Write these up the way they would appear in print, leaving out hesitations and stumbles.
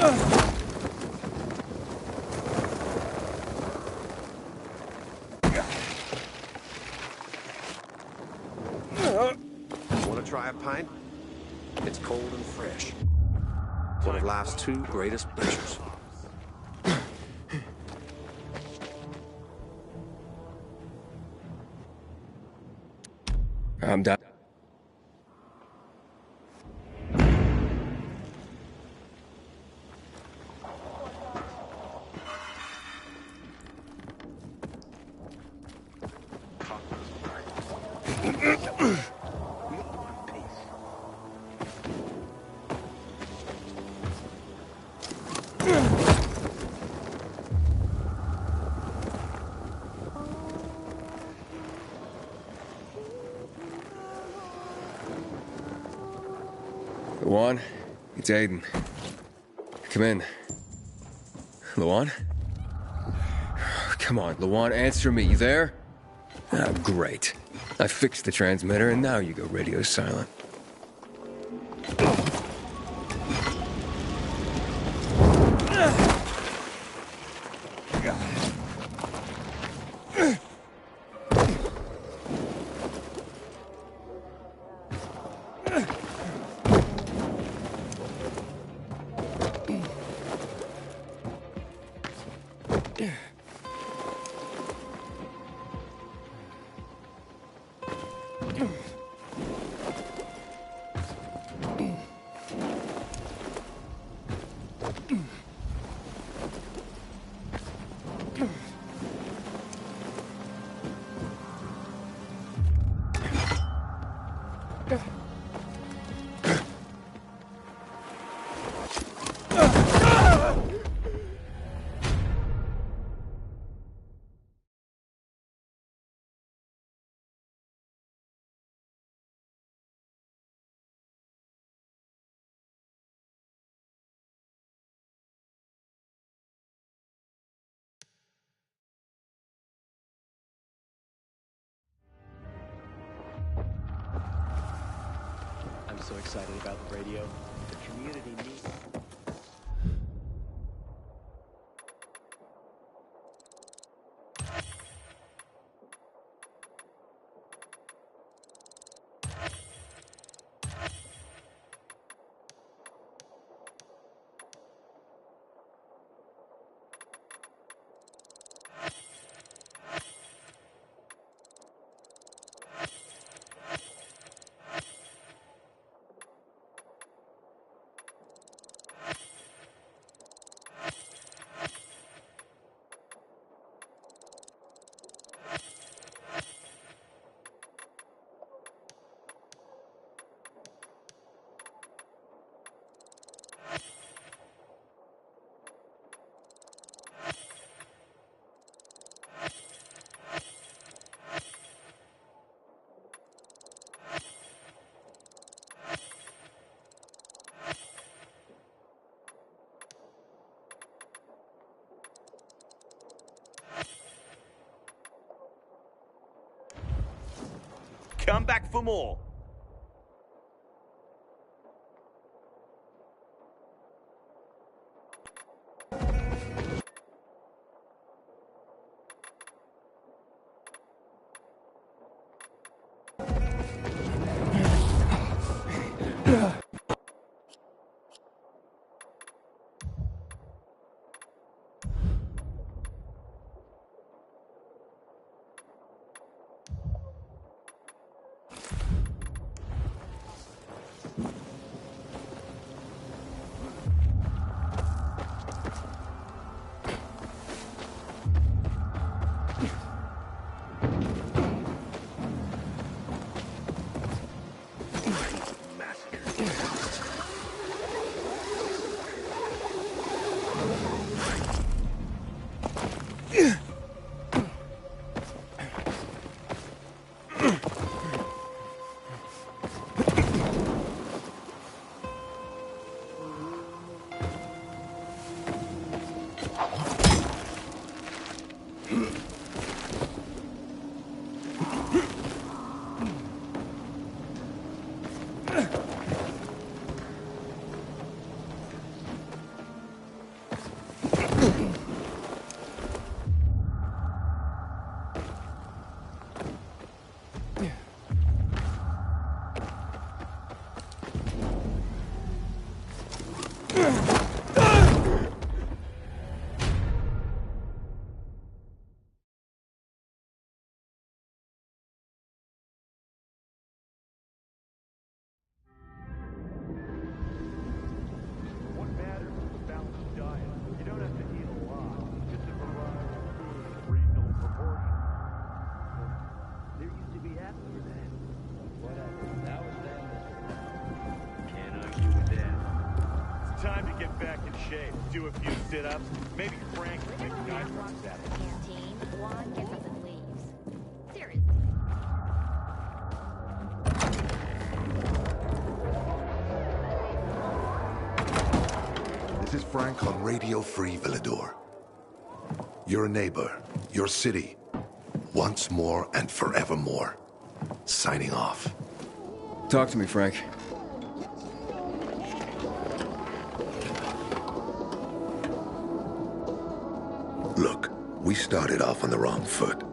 Want to try a pint? It's cold and fresh. One of life's two greatest pleasures. I'm done. Luan, it's Aiden. Come in. Luan? Come on, Luan, answer me. You there? Ah, great. I fixed the transmitter, and now you go radio silent. I'm so excited about the radio. The community needs. Come back for more. What matters is a balanced diet. You don't have to eat a lot, just a variety of food in reasonable proportion. There used to be apps for that. Whatever. That was then. Can't argue with that. It's time to get back in shape. Do a few sit-ups. Maybe Frank can get guidelines at it. Canteen. One gets up and leaves. Seriously. This is Frank on Radio Free Villador. Your neighbor, your city, once more and forevermore. Signing off. Talk to me, Frank. Look, we started off on the wrong foot.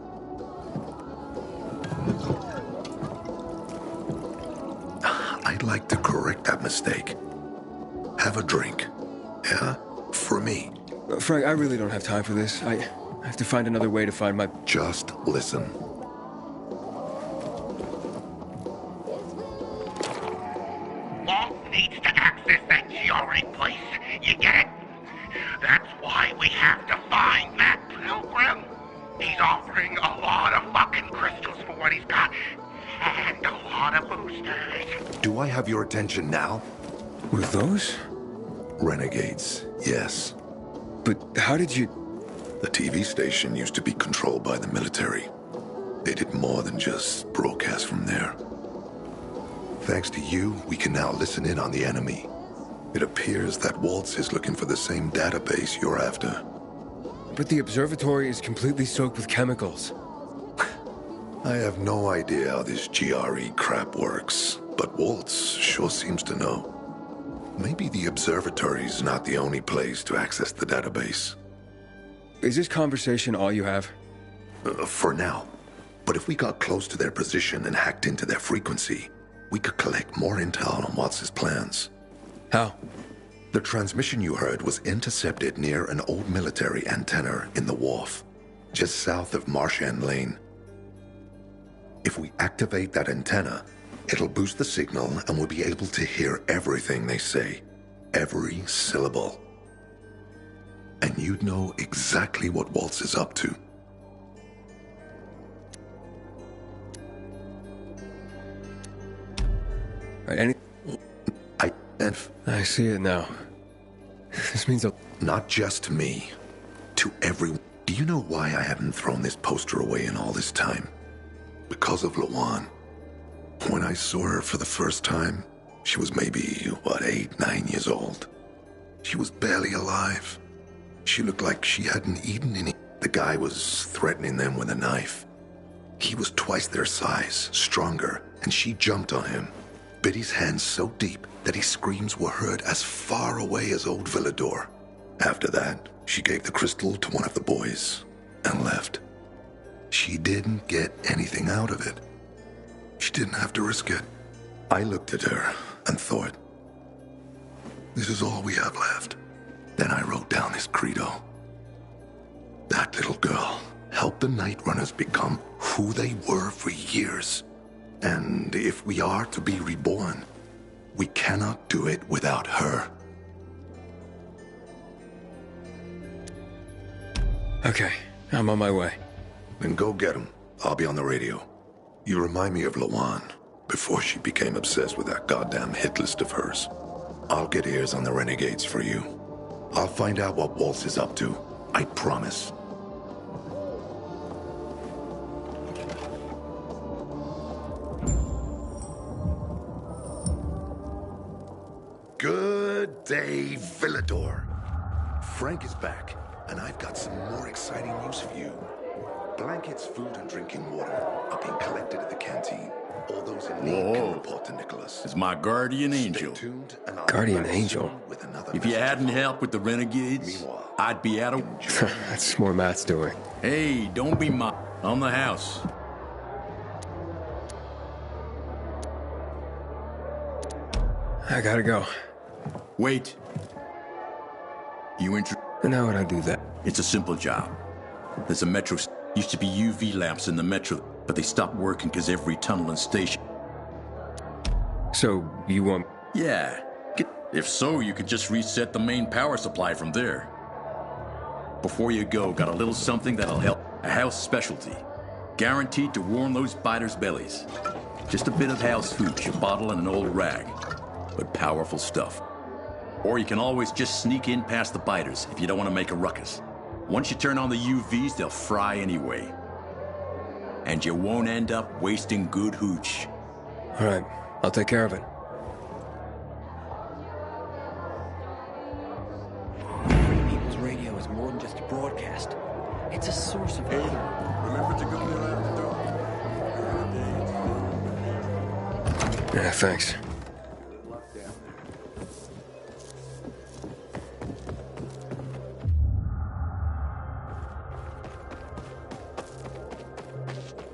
I'd like to correct that mistake. Have a drink. Yeah? For me. Frank, I really don't have time for this. I have to find another way to find my... Just listen. Walt needs to access that GRE place. You get it? That's why we have to find that pilgrim. He's offering a lot of fucking crystals for what he's got. And a lot of boosters. Do I have your attention now? With those? Renegades, yes. But how did you... The TV station used to be controlled by the military. They did more than just broadcast from there. Thanks to you, we can now listen in on the enemy. It appears that Waltz is looking for the same database you're after. But the observatory is completely soaked with chemicals. I have no idea how this GRE crap works, but Waltz sure seems to know. Maybe the observatory's not the only place to access the database. Is this conversation all you have? For now. But if we got close to their position and hacked into their frequency, we could collect more intel on Watts' plans. How? The transmission you heard was intercepted near an old military antenna in the wharf, just south of Marchand Lane. If we activate that antenna, it'll boost the signal and we'll be able to hear everything they say. Every syllable. And you'd know exactly what Waltz is up to. Right, I see it now. This means not just to me, to everyone. Do you know why I haven't thrown this poster away in all this time? Because of Lawan. When I saw her for the first time, she was maybe, 8, 9 years old. She was barely alive. She looked like she hadn't eaten any. The guy was threatening them with a knife. He was twice their size, stronger, and she jumped on him, bit his hands so deep that his screams were heard as far away as Old Villador. After that, she gave the crystal to one of the boys and left. She didn't get anything out of it. She didn't have to risk it. I looked at her and thought, this is all we have left. Then I wrote down this credo. That little girl helped the Night Runners become who they were for years. And if we are to be reborn, we cannot do it without her. Okay, I'm on my way. Then go get him. I'll be on the radio. You remind me of Lawan, before she became obsessed with that goddamn hit list of hers. I'll get ears on the Renegades for you. I'll find out what Waltz is up to. I promise. Good day, Villador. Frank is back, and I've got some more exciting news for you. Blankets, food, and drinking water are being collected at the canteen. All those in need can report to Nicholas. It's my guardian angel. Stay tuned, and I'll Guardian be back angel? soon with another If you message hadn't to helped with the Renegades, Meanwhile, I'd be out of... That's more Matt's doing. Hey, don't be on the house. I gotta go. Wait. You interested? And how would I do that? It's a simple job. There's a metro. Used to be UV lamps in the metro, but they stopped working because every tunnel and station. So, you want... Yeah. If so, you could just reset the main power supply from there. Before you go, got a little something that'll help. A house specialty. Guaranteed to warm those biters' bellies. Just a bit of house hooch, a bottle and an old rag. But powerful stuff. Or you can always just sneak in past the biters if you don't want to make a ruckus. Once you turn on the UVs, they'll fry anyway. And you won't end up wasting good hooch. All right, I'll take care of it. Free People's Radio is more than just a broadcast. It's a source of Remember to go there after dark. Yeah, thanks.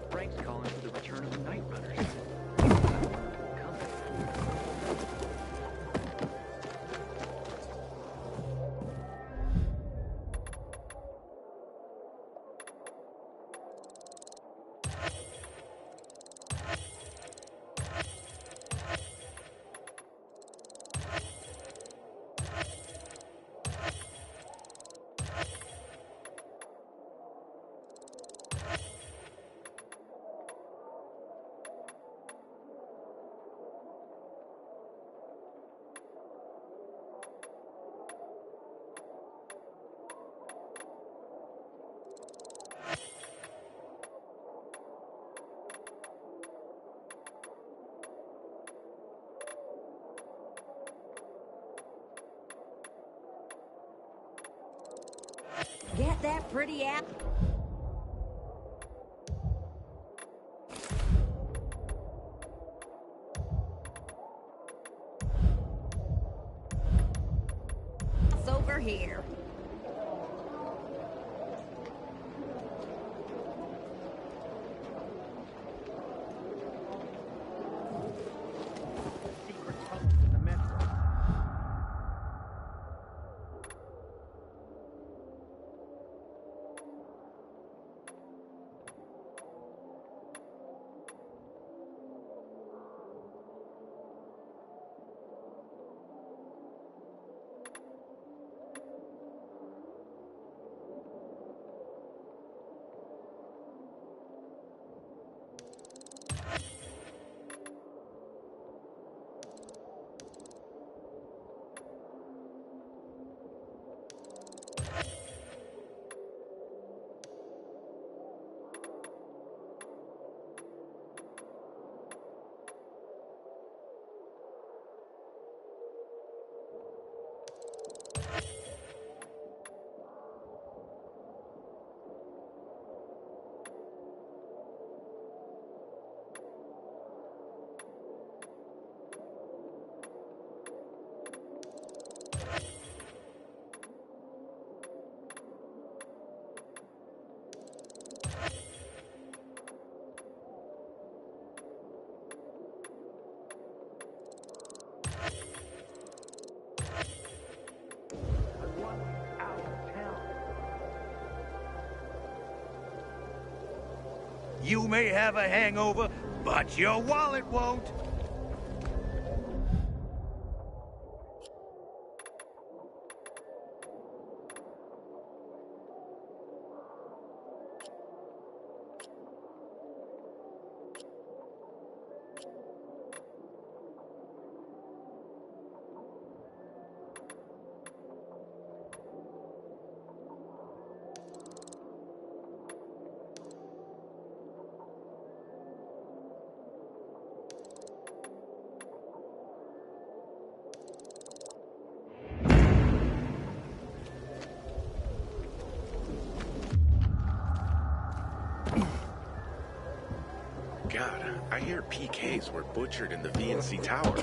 Frank's calling for the return of the Night Runners. Get that pretty app. It's over here. Secret tunnels in the metro. You may have a hangover, but your wallet won't. God, I hear PKs were butchered in the VNC Tower.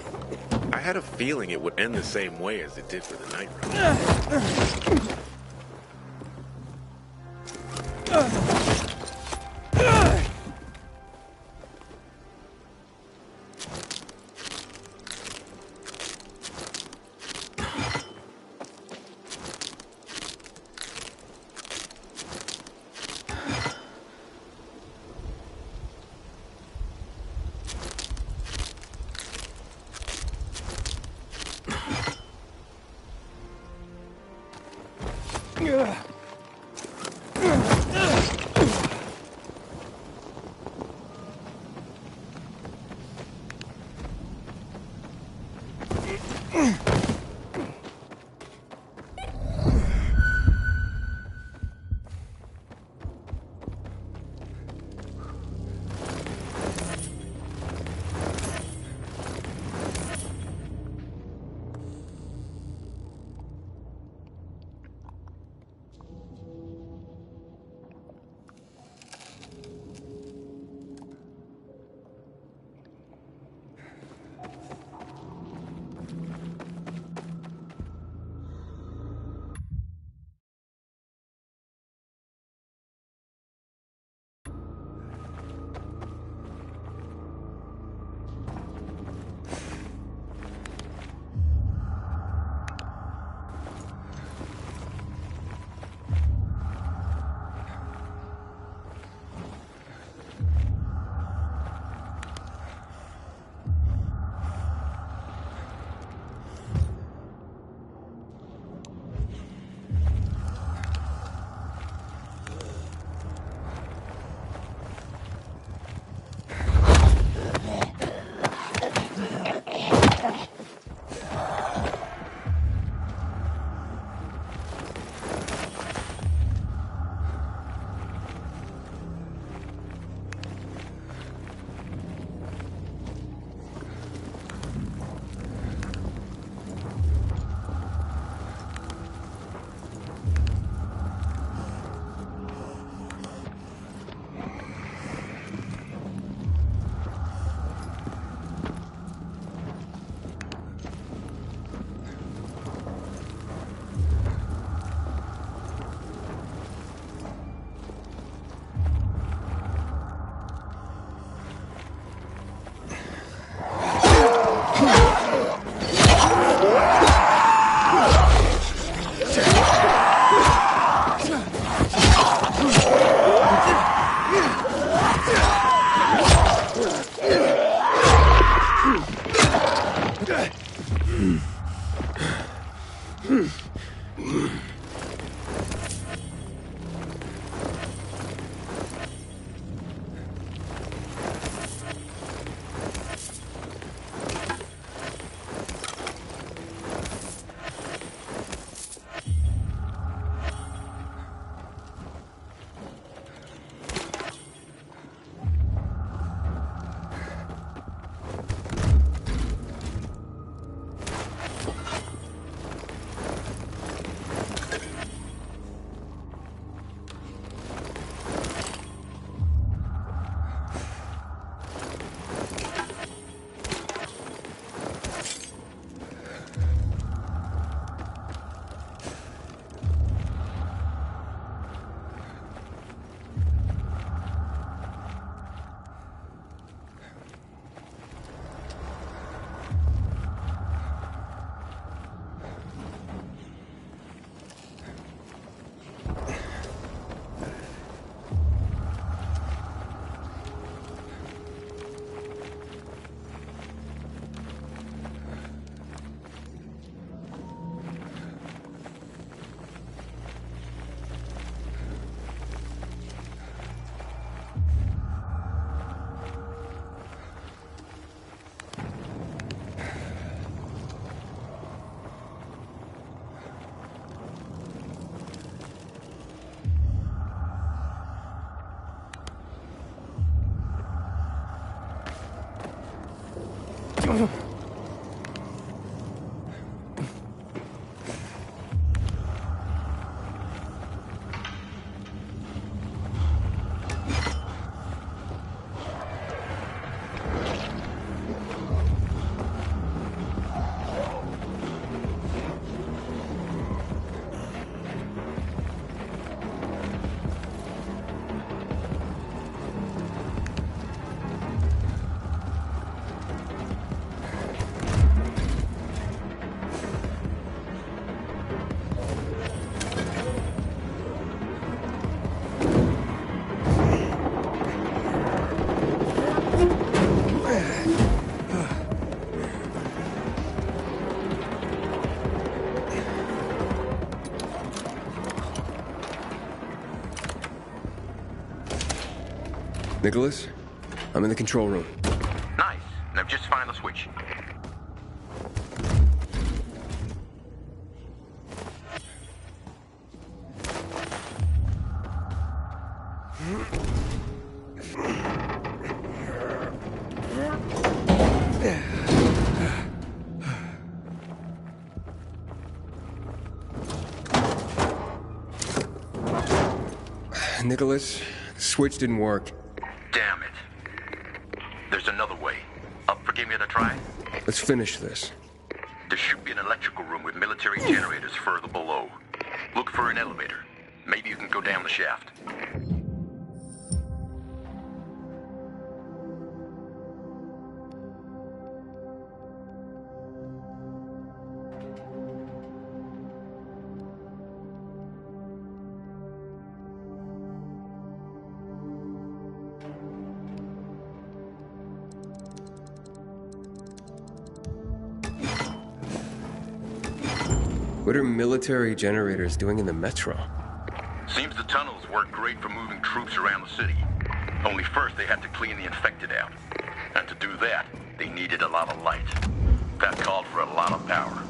I had a feeling it would end the same way as it did for the Night Runners. Nicholas? I'm in the control room. Nice. Now just find the switch. Nicholas, the switch didn't work. Damn it. There's another way. Up for giving it a try? Let's finish this. There should be an electrical room with military generators further below. Look for an elevator. Maybe you can go down the shaft. What are military generators doing in the metro? Seems the tunnels work great for moving troops around the city. Only first they had to clean the infected out. And to do that, they needed a lot of light. That called for a lot of power.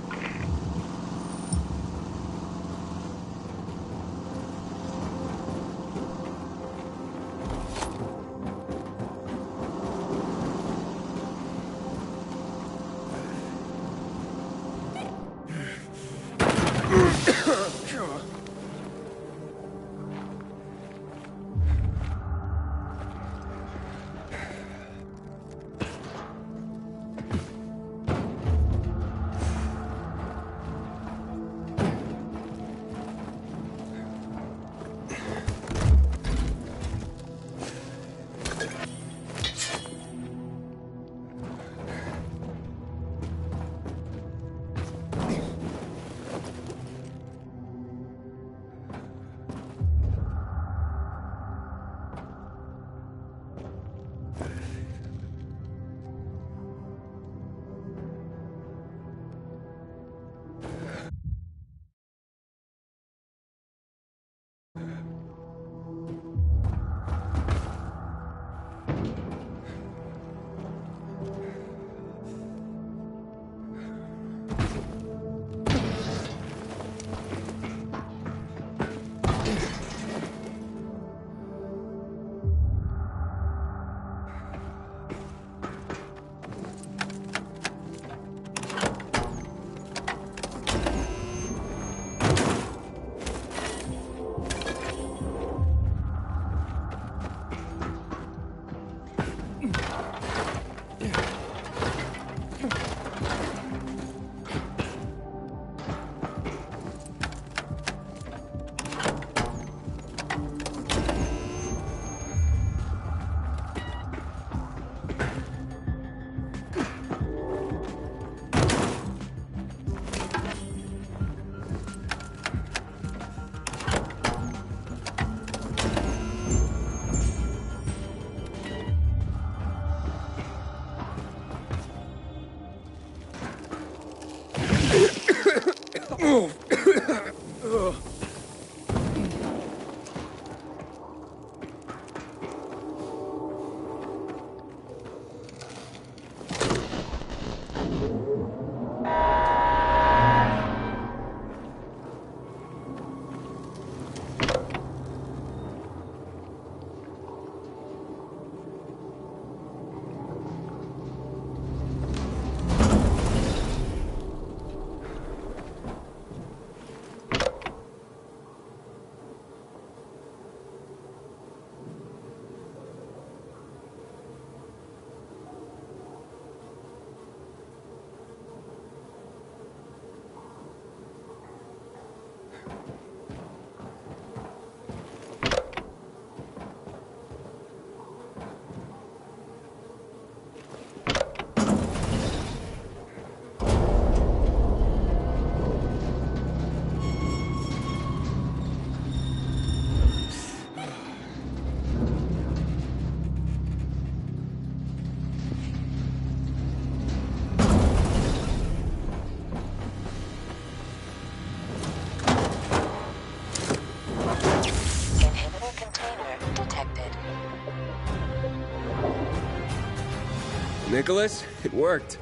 Nicholas, it worked.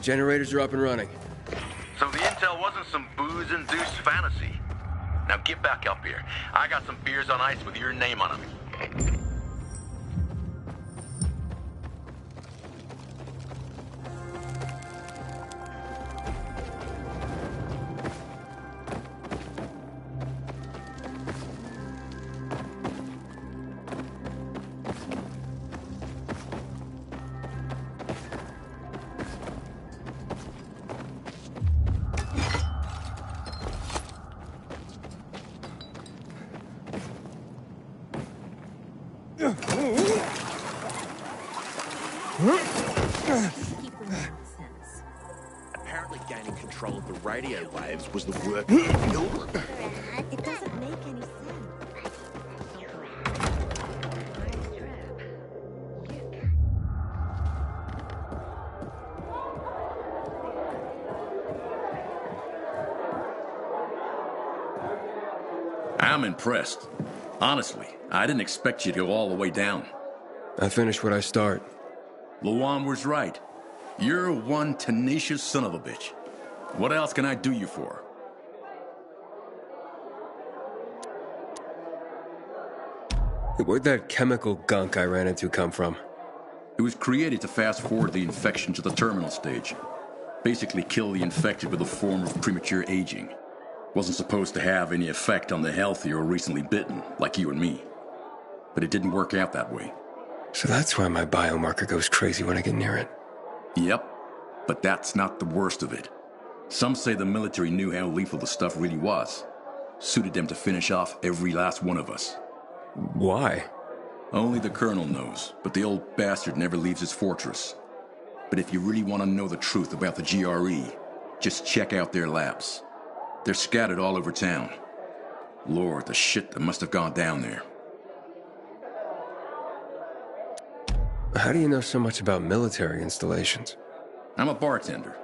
Generators are up and running. So the intel wasn't some booze-induced fantasy. Now get back up here. I got some beers on ice with your name on them. Apparently gaining control of the radio waves was the work It doesn't make any sense. I'm impressed. Honestly, I didn't expect you to go all the way down. I finish what I start. Luan was right. You're one tenacious son of a bitch. What else can I do you for? Where'd that chemical gunk I ran into come from? It was created to fast forward the infection to the terminal stage. Basically kill the infected with a form of premature aging. Wasn't supposed to have any effect on the healthy or recently bitten, like you and me. But it didn't work out that way. So that's why my biomarker goes crazy when I get near it. Yep, but that's not the worst of it. Some say the military knew how lethal the stuff really was. Suited them to finish off every last one of us. Why? Only the colonel knows, but the old bastard never leaves his fortress. But if you really want to know the truth about the GRE, just check out their labs. They're scattered all over town. Lord, the shit that must have gone down there. How do you know so much about military installations? I'm a bartender.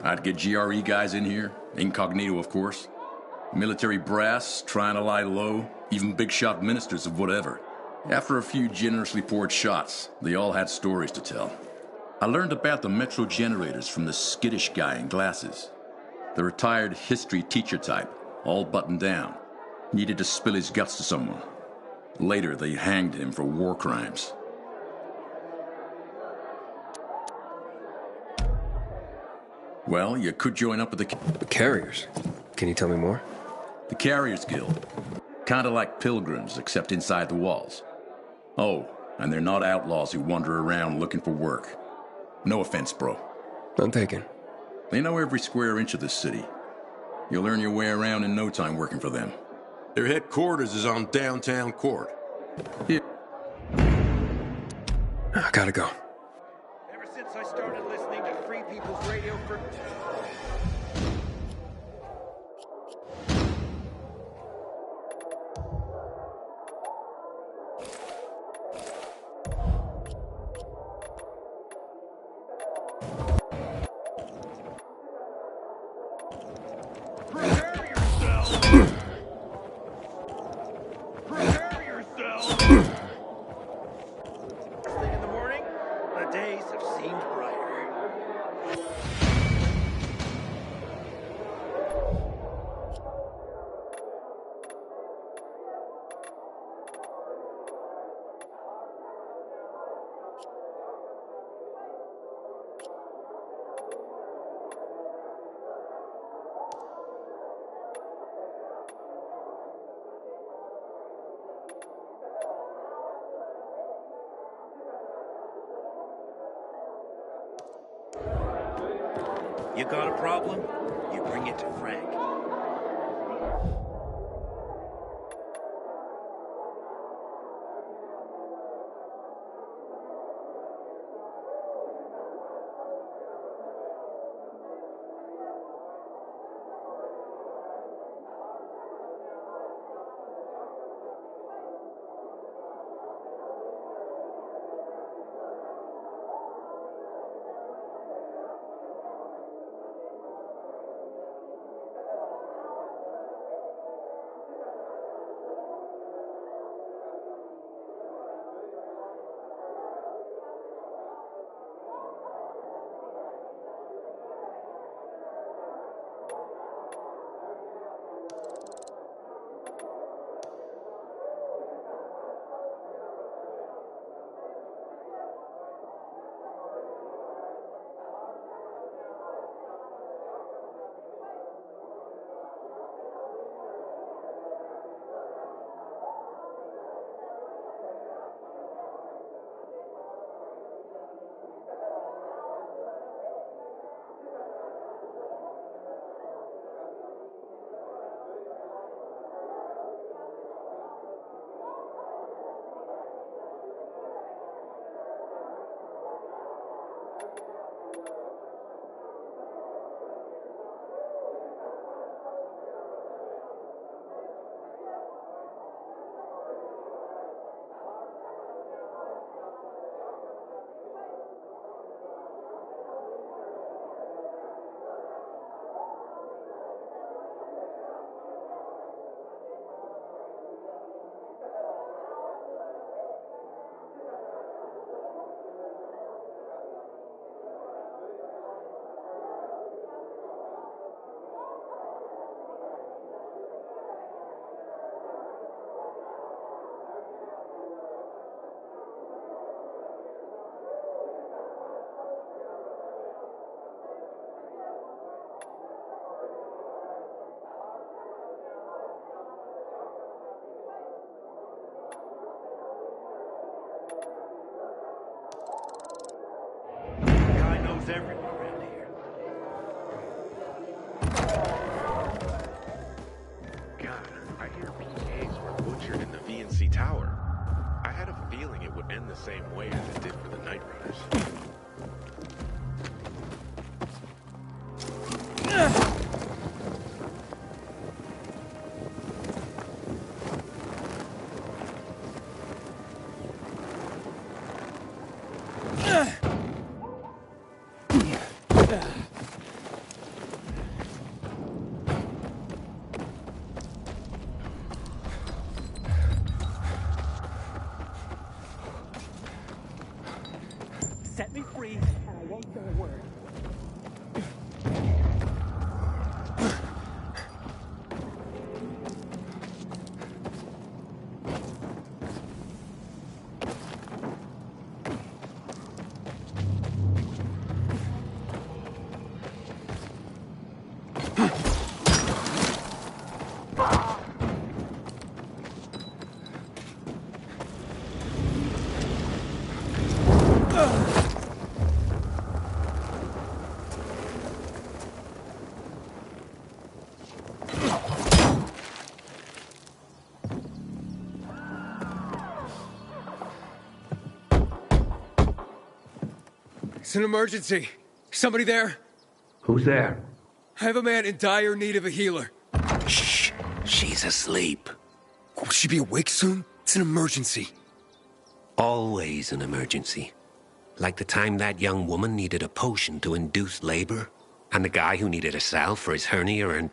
I'd get GRE guys in here, incognito of course. Military brass, trying to lie low, even big shot ministers of whatever. After a few generously poured shots, they all had stories to tell. I learned about the metro generators from the skittish guy in glasses. The retired history teacher type, all buttoned down. Needed to spill his guts to someone. Later, they hanged him for war crimes. Well, you could join up with The carriers. Can you tell me more? the Carriers Guild. Kinda like pilgrims, except inside the walls. Oh, and they're not outlaws who wander around looking for work. No offense, bro. None taken. They know every square inch of this city. You'll earn your way around in no time working for them. Their headquarters is on downtown Court. Here. I gotta go. Ever since I started listening to Free People's Radio for... Prepare yourself! Prepare yourself! First thing in the morning, the days have seemed brighter. You got a problem? You bring it to Frank. feeling it would end the same way as it did for the Night Runners. Set me free, and I won't say a word. It's an emergency. Somebody there? Who's there? I have a man in dire need of a healer. Shh. She's asleep. Will she be awake soon? It's an emergency. Always an emergency. Like the time that young woman needed a potion to induce labor, and the guy who needed a salve for his hernia, and...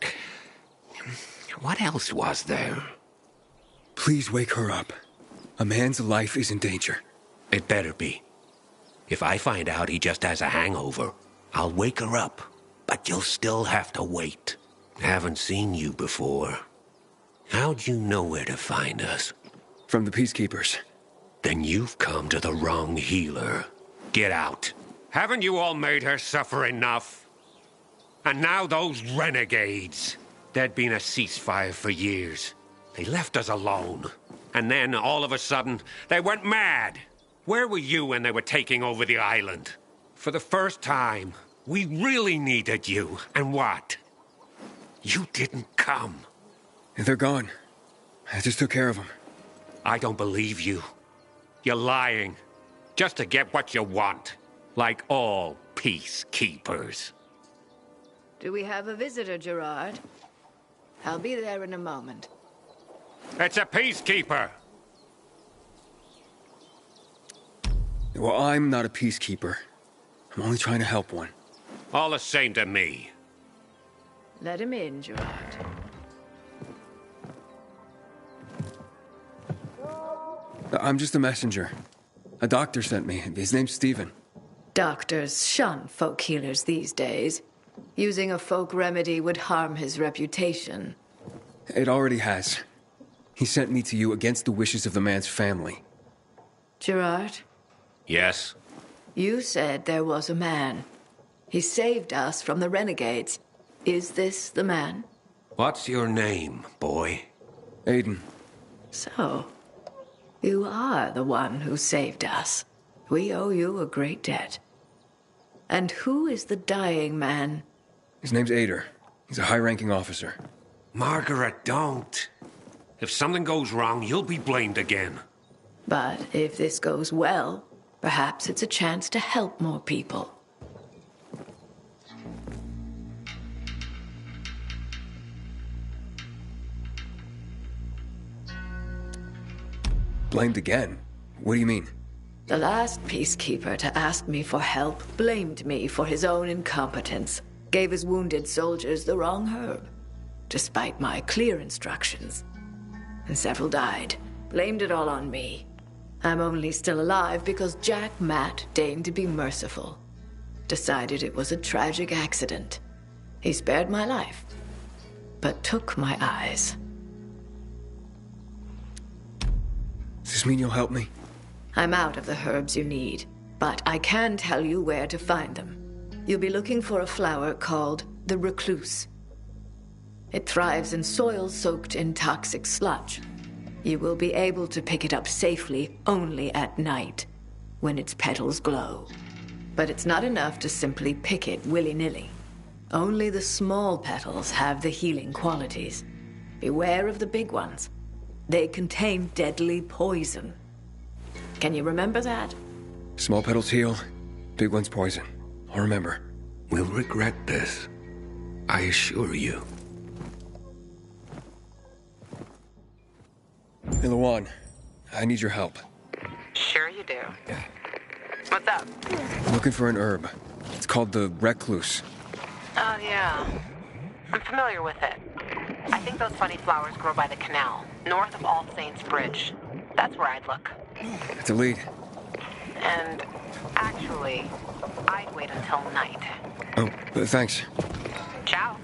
what else was there? Please wake her up. A man's life is in danger. It better be. If I find out he just has a hangover, I'll wake her up. But you'll still have to wait. Haven't seen you before. How'd you know where to find us? From the Peacekeepers. Then you've come to the wrong healer. Get out. Haven't you all made her suffer enough? And now those renegades. There'd been a ceasefire for years. They left us alone. And then, all of a sudden, they went mad. Where were you when they were taking over the island? For the first time, we really needed you. And what? You didn't come. They're gone. I just took care of them. I don't believe you. You're lying. Just to get what you want. Like all peacekeepers. Do we have a visitor, Gerard? I'll be there in a moment. It's a peacekeeper! Well, I'm not a peacekeeper. I'm only trying to help one. All the same to me. Let him in, Gerard. I'm just a messenger. A doctor sent me. His name's Stephen. Doctors shun folk healers these days. Using a folk remedy would harm his reputation. It already has. He sent me to you against the wishes of the man's family. Gerard? Yes? You said there was a man. He saved us from the renegades. Is this the man? What's your name, boy? Aiden. So, you are the one who saved us. We owe you a great debt. And who is the dying man? His name's Ader. He's a high-ranking officer. Margaret, don't. If something goes wrong, you'll be blamed again. But if this goes well, perhaps it's a chance to help more people. Blamed again? What do you mean? The last peacekeeper to ask me for help blamed me for his own incompetence, gave his wounded soldiers the wrong herb, despite my clear instructions. And several died, blamed it all on me. I'm only still alive because Jack Matt deigned to be merciful. Decided it was a tragic accident. He spared my life, but took my eyes. Does this mean you'll help me? I'm out of the herbs you need, but I can tell you where to find them. You'll be looking for a flower called the recluse. It thrives in soil soaked in toxic sludge. You will be able to pick it up safely only at night, when its petals glow. But it's not enough to simply pick it willy-nilly. Only the small petals have the healing qualities. Beware of the big ones. They contain deadly poison. Can you remember that? Small petals heal, big ones poison. I'll remember. We'll regret this. I assure you. Hey, Lawan, I need your help. Sure you do. What's up? I'm looking for an herb. It's called the recluse. Oh, yeah. I'm familiar with it. I think those funny flowers grow by the canal, north of All Saints Bridge. That's where I'd look. It's a lead. And actually, I'd wait until night. Oh, thanks. Ciao.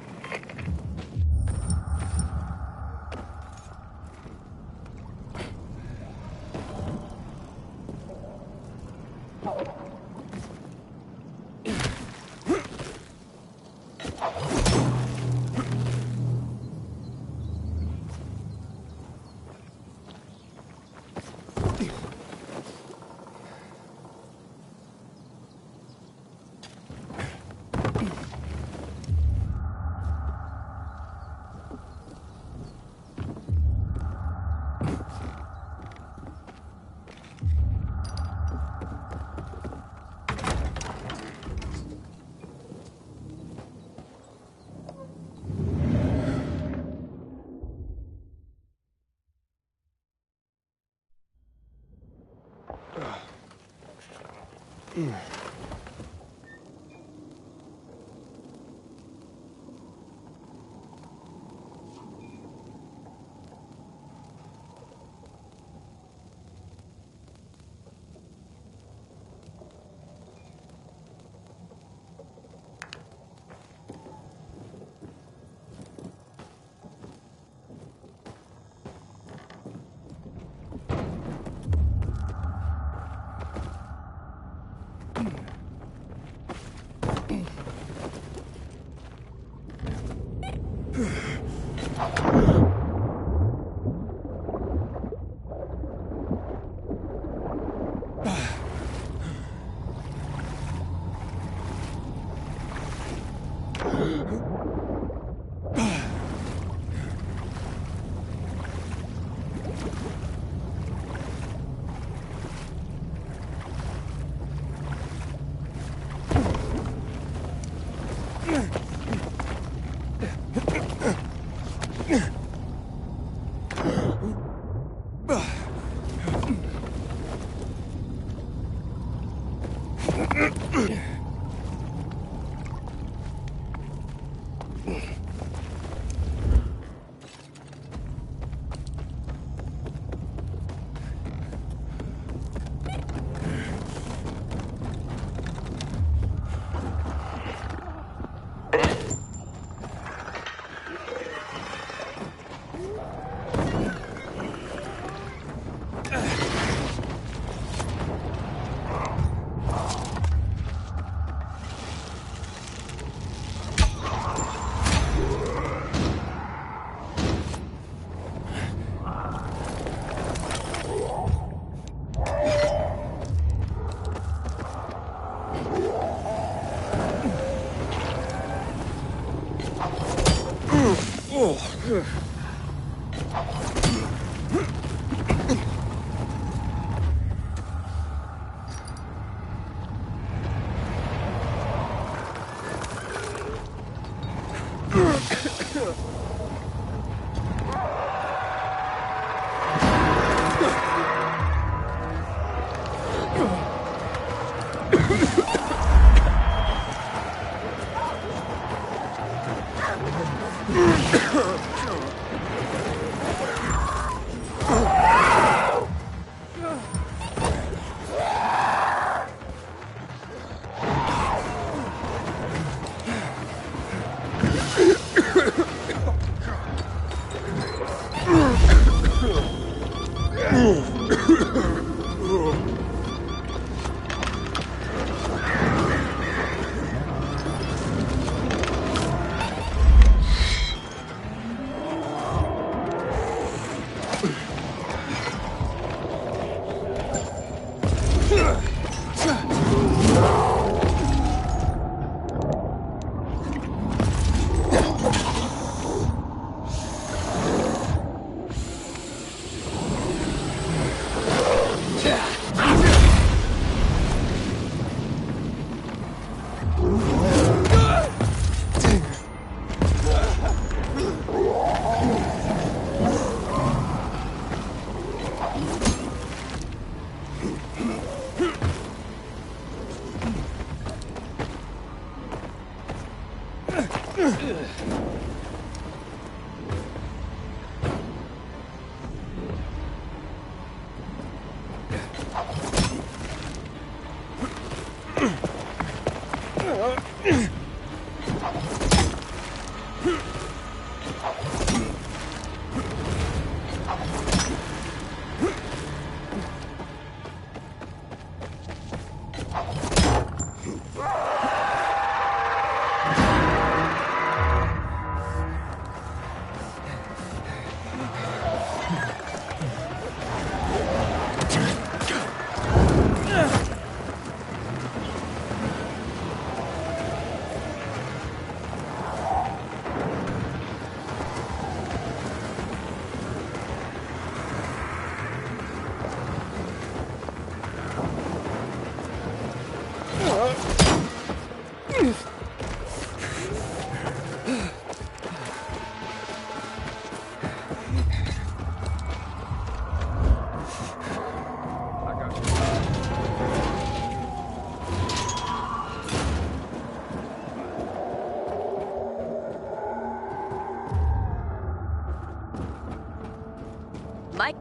Mike.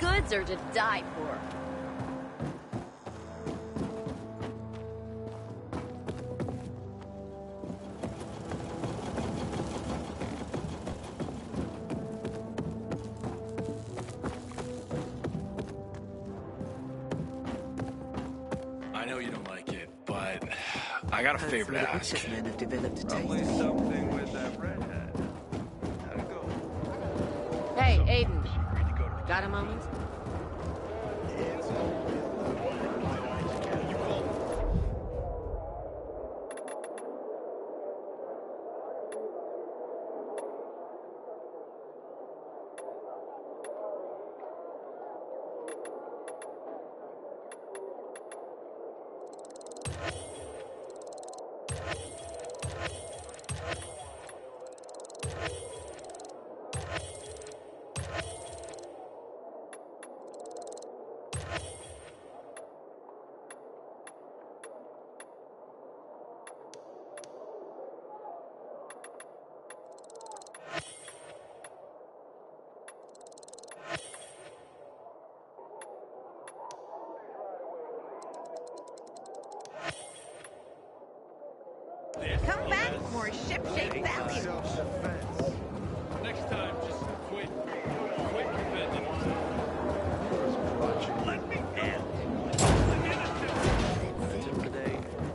Goods are to die for. I know you don't like it, but I got a favor to ask. Probably something with that redhead. How'd it go? Hey, Aiden. Got a moment? Come back for more ship-shape value. Next time, just quit defending. Let me in.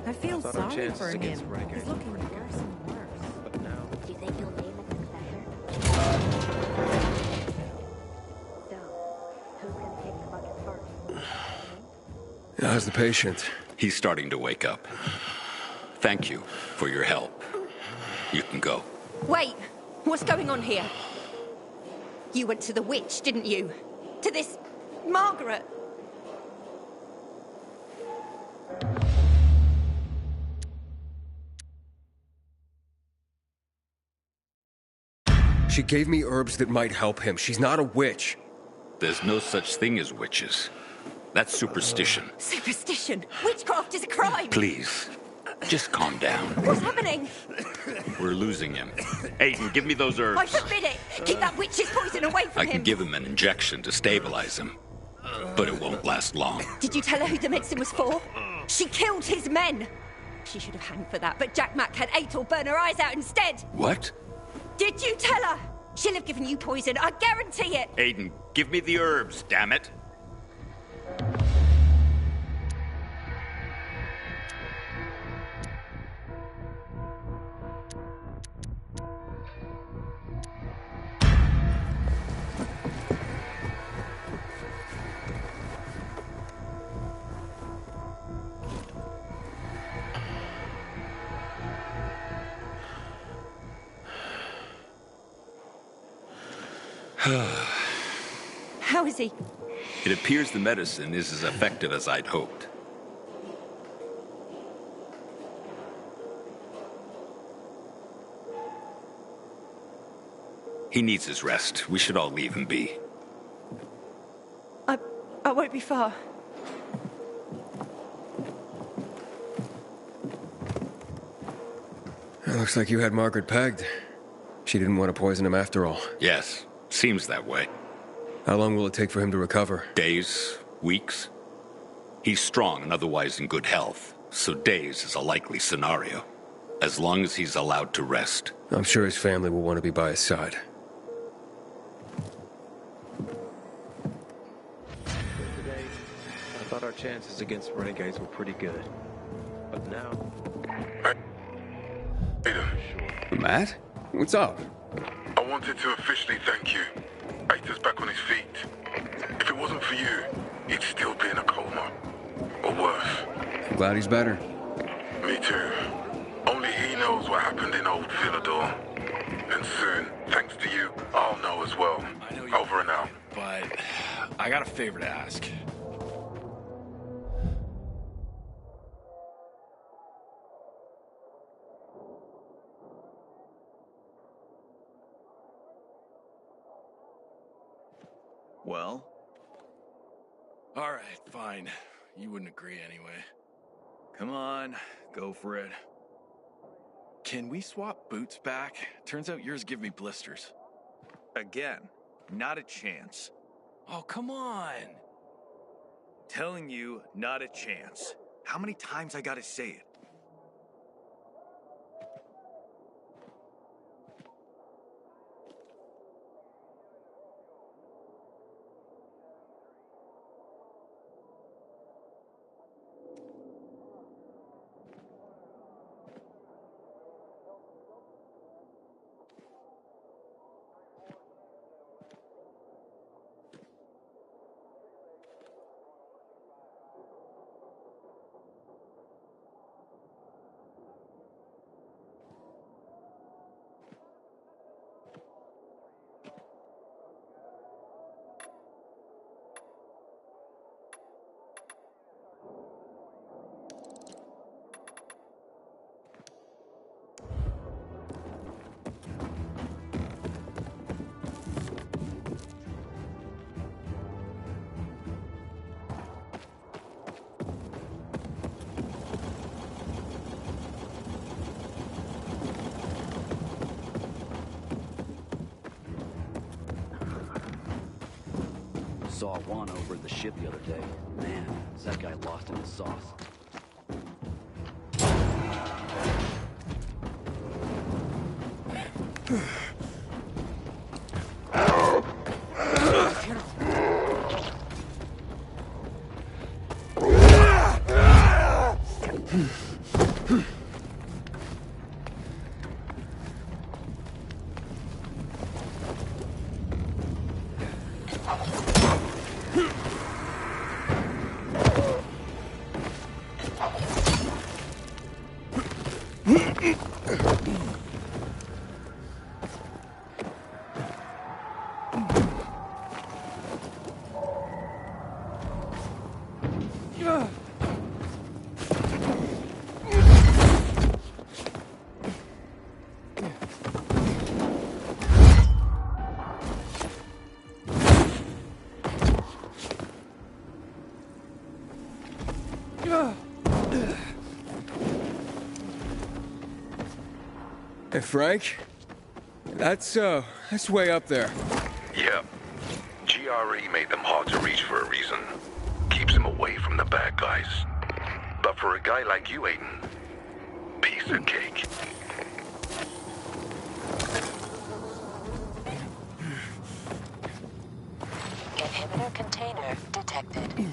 I feel thought our sorry chances for him. against Renegades He's looking worse and worse. But now, Do you think you'll name a successor? So, who's gonna kick the bucket first? How's the patient? He's starting to wake up. Thank you for your help. You can go. Wait, what's going on here? You went to the witch, didn't you? To this Margaret. She gave me herbs that might help him. She's not a witch. There's no such thing as witches. That's superstition. Superstition. Witchcraft is a crime. Please, just calm down. What's happening? We're losing him. Aiden, give me those herbs. I forbid it. Keep that witch's poison away from I him. can give him an injection to stabilize him, but it won't last long. Did you tell her who the medicine was for? She killed his men. She should have hanged for that, but Jack Mack had Atel burn her eyes out instead. What? Did you tell her? She'll have given you poison, I guarantee it. Aiden, give me the herbs, damn it. How is he? It appears the medicine is as effective as I'd hoped. He needs his rest. We should all leave him be. I won't be far. It looks like you had Margaret pegged. She didn't want to poison him after all. Yes, seems that way. How long will it take for him to recover? Days, weeks. He's strong and otherwise in good health, so days is a likely scenario. As long as he's allowed to rest. I'm sure his family will want to be by his side. today, I thought our chances against Renegades were pretty good. But now... Matt? What's up? I wanted to officially thank you. Aita's back on his feet. If it wasn't for you, he'd still be in a coma. Or worse. I'm glad he's better. Me too. Only he knows what happened in old Villador. And soon, thanks to you, I'll know as well. Over and out. But I got a favor to ask. Well? All right, fine. You wouldn't agree anyway. Come on, go for it. Can we swap boots back? Turns out yours give me blisters. Again, not a chance. Oh, come on. Telling you, not a chance. How many times I gotta say it? Saw Juan over at the ship the other day. Man, is that guy lost in his sauce. Hey, Frank? That's way up there. Yep. GRE made them hard to reach for a reason. Keeps them away from the bad guys. But for a guy like you, Aiden, piece of cake. Inhibitor container detected.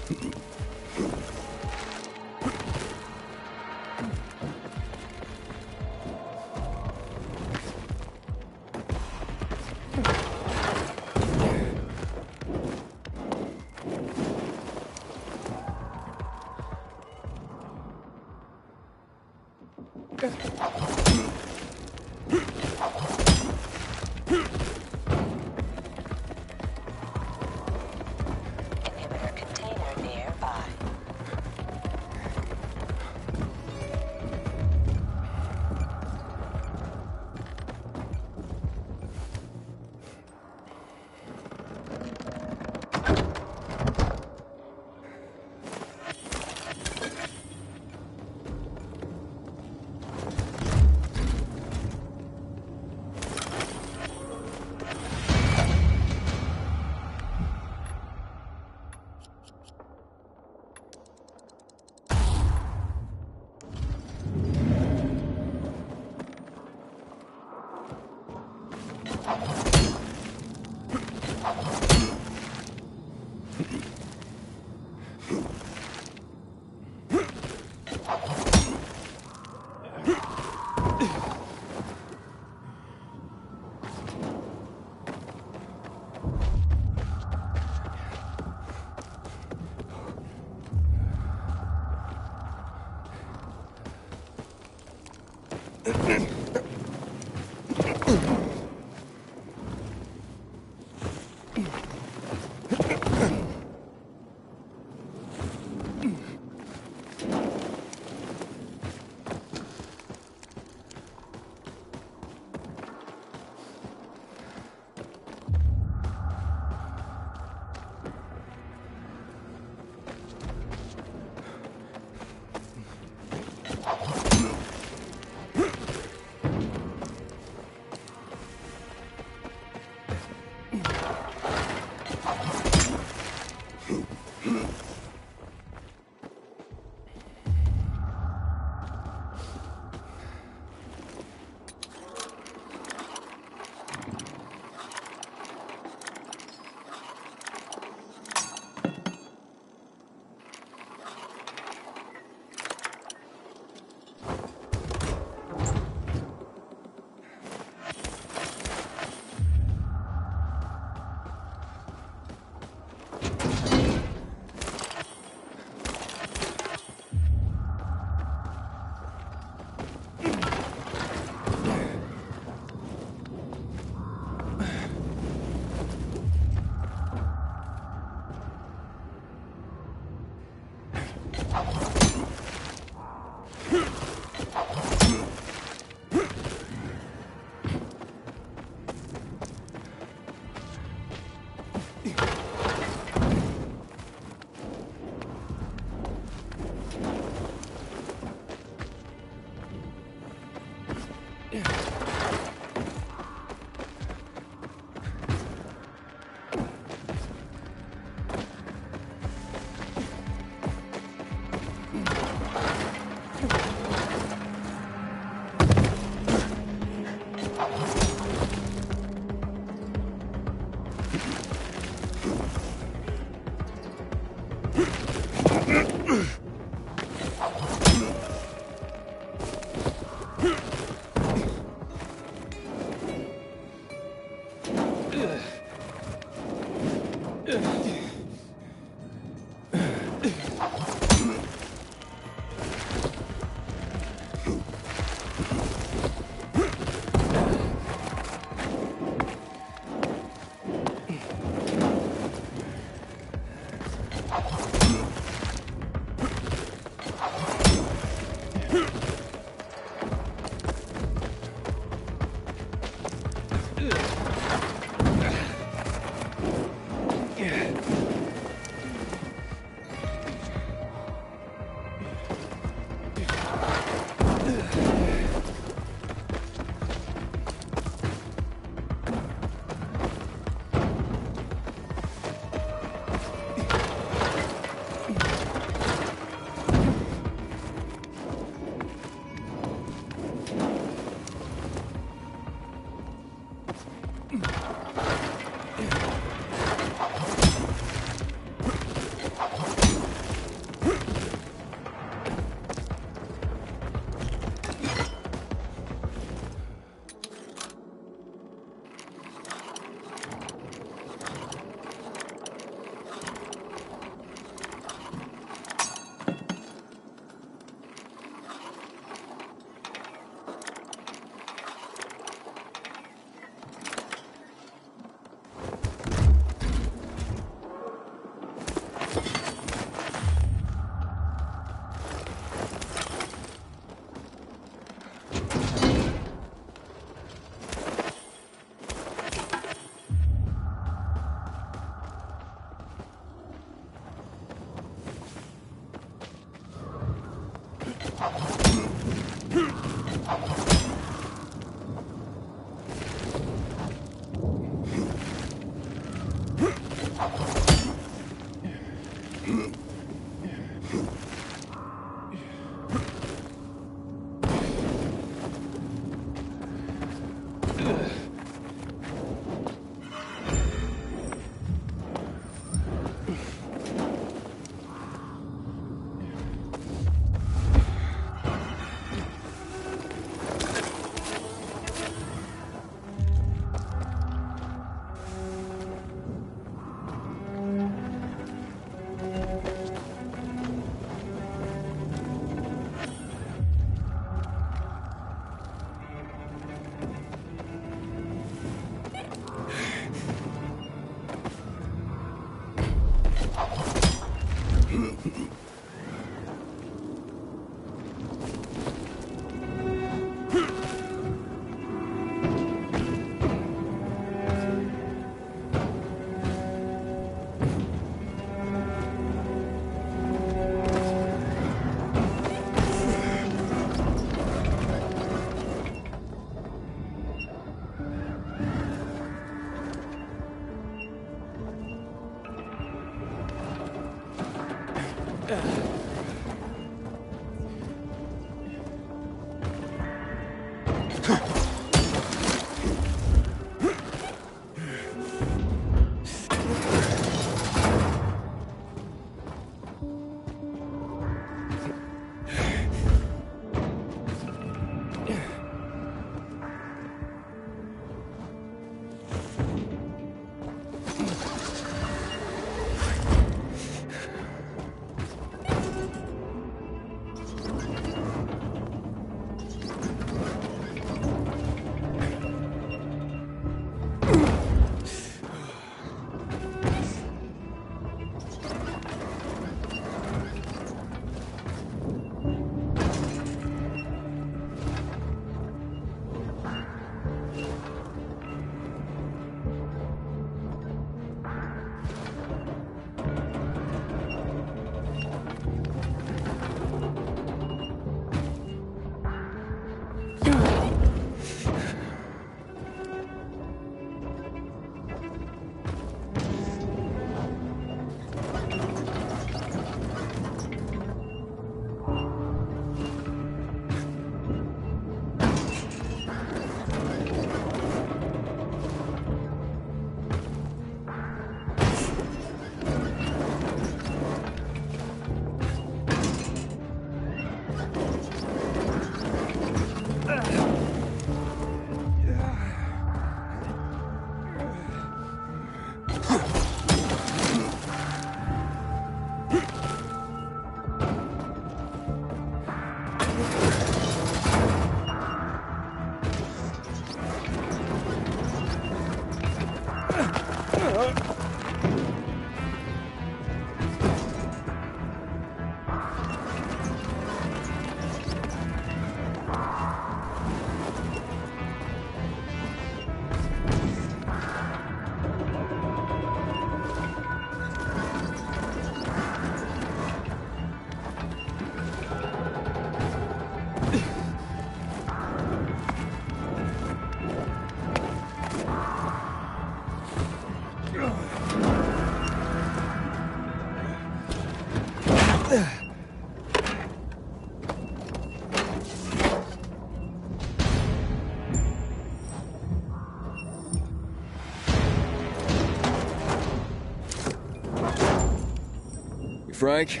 Frank,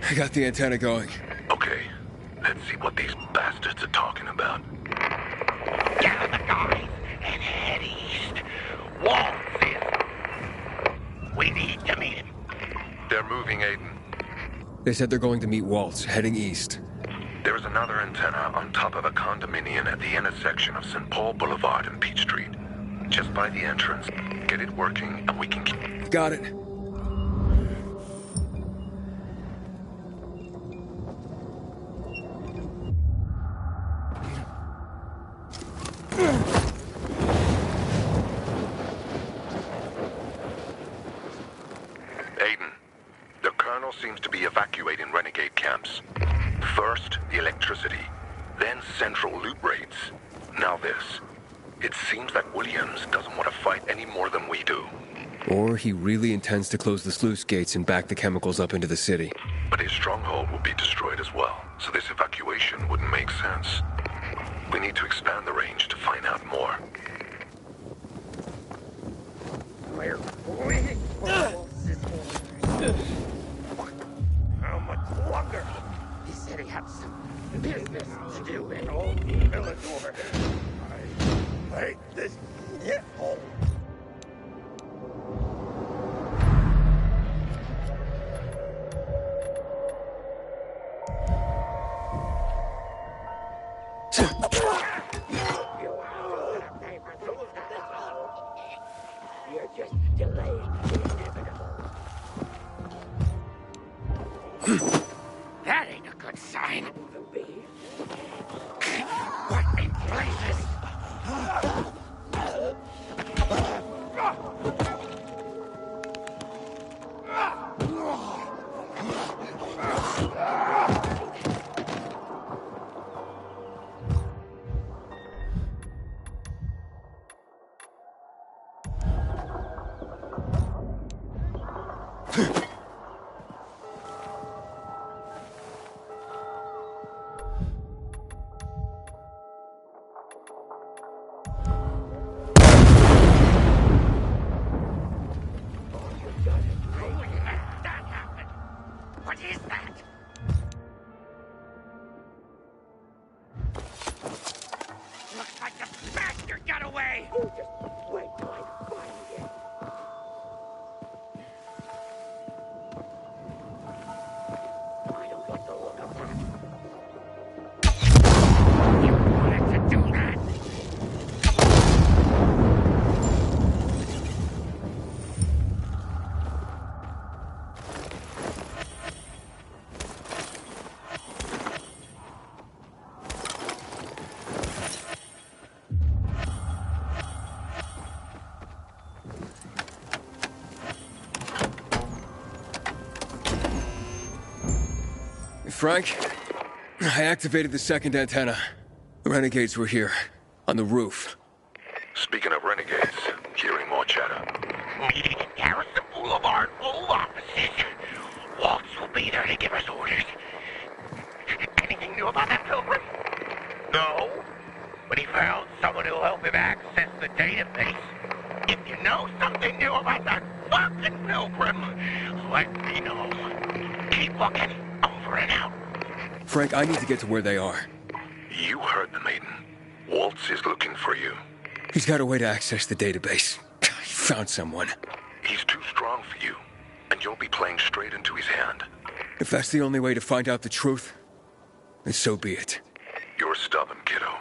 I got the antenna going. Okay, let's see what these bastards are talking about. Gather the guys and head east. Waltz is... We need to meet him. They're moving, Aiden. They said they're going to meet Waltz, heading east. There is another antenna on top of a condominium at the intersection of St. Paul Boulevard and Peach Street. Just by the entrance. Get it working and we can keep... Got it. Aiden, the Colonel seems to be evacuating renegade camps. First, the electricity, then central loot raids. Now this. It seems that Williams doesn't want to fight any more than we do. Or he really intends to close the sluice gates and back the chemicals up into the city. But his stronghold will be destroyed as well, so this evacuation wouldn't make sense. We need to expand the range to find out more. We're waiting for Waltz's orders. How much longer? He said he had some business to do in Old Villador. I hate this shithole. You're just delaying the inevitable. That ain't a good sign. What in places? What is that? Looks like the bastard got away! You just wait till I find it. I don't like the look of that. You wanted to do that! Frank, I activated the second antenna. The renegades were here, on the roof. Speaking of renegades, hearing more chatter. Meeting in Garrison Boulevard, old offices. Waltz will be there to give us orders. Anything new about that pilgrim? No, but he found someone who'll help him access the database. If you know something new about that fucking pilgrim, let me know. Keep looking. Over and out. Frank, I need to get to where they are. You heard the maiden. Waltz is looking for you. He's got a way to access the database. He found someone. He's too strong for you, and you'll be playing straight into his hand. If that's the only way to find out the truth, then so be it. You're stubborn, kiddo.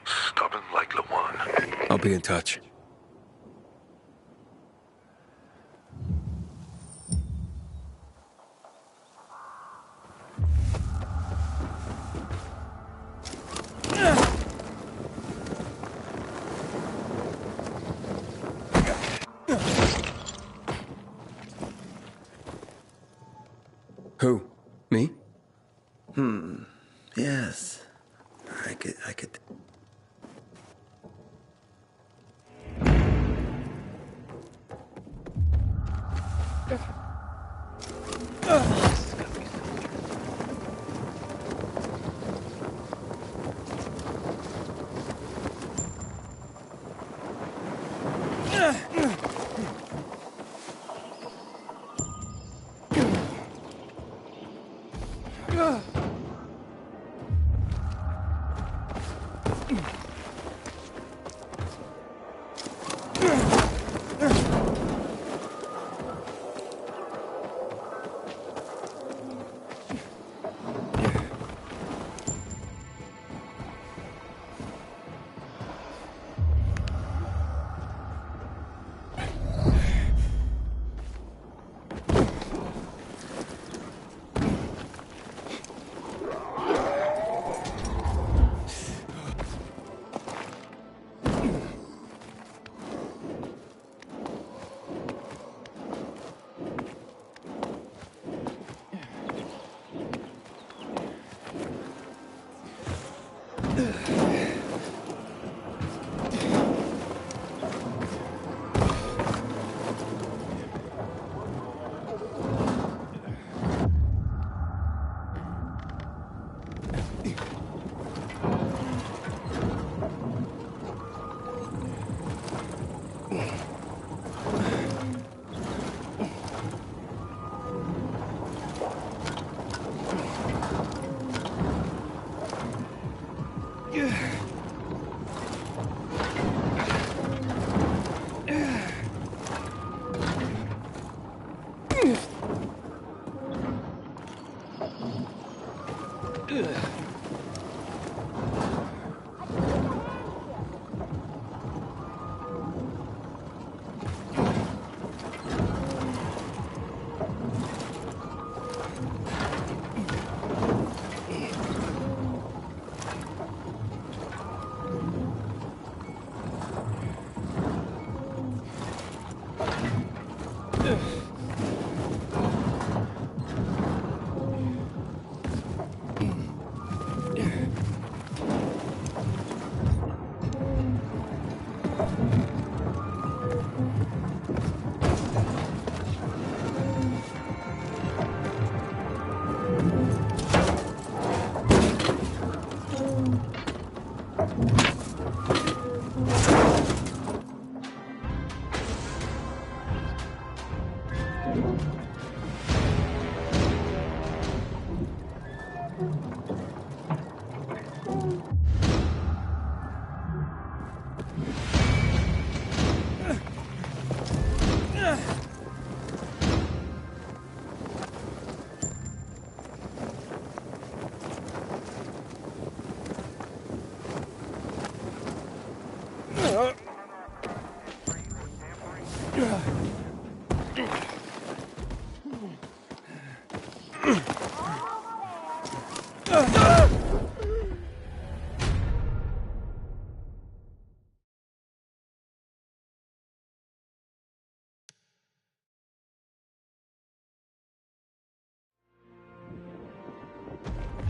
Stubborn like Lawan. I'll be in touch. Who? Me? Yes. I could...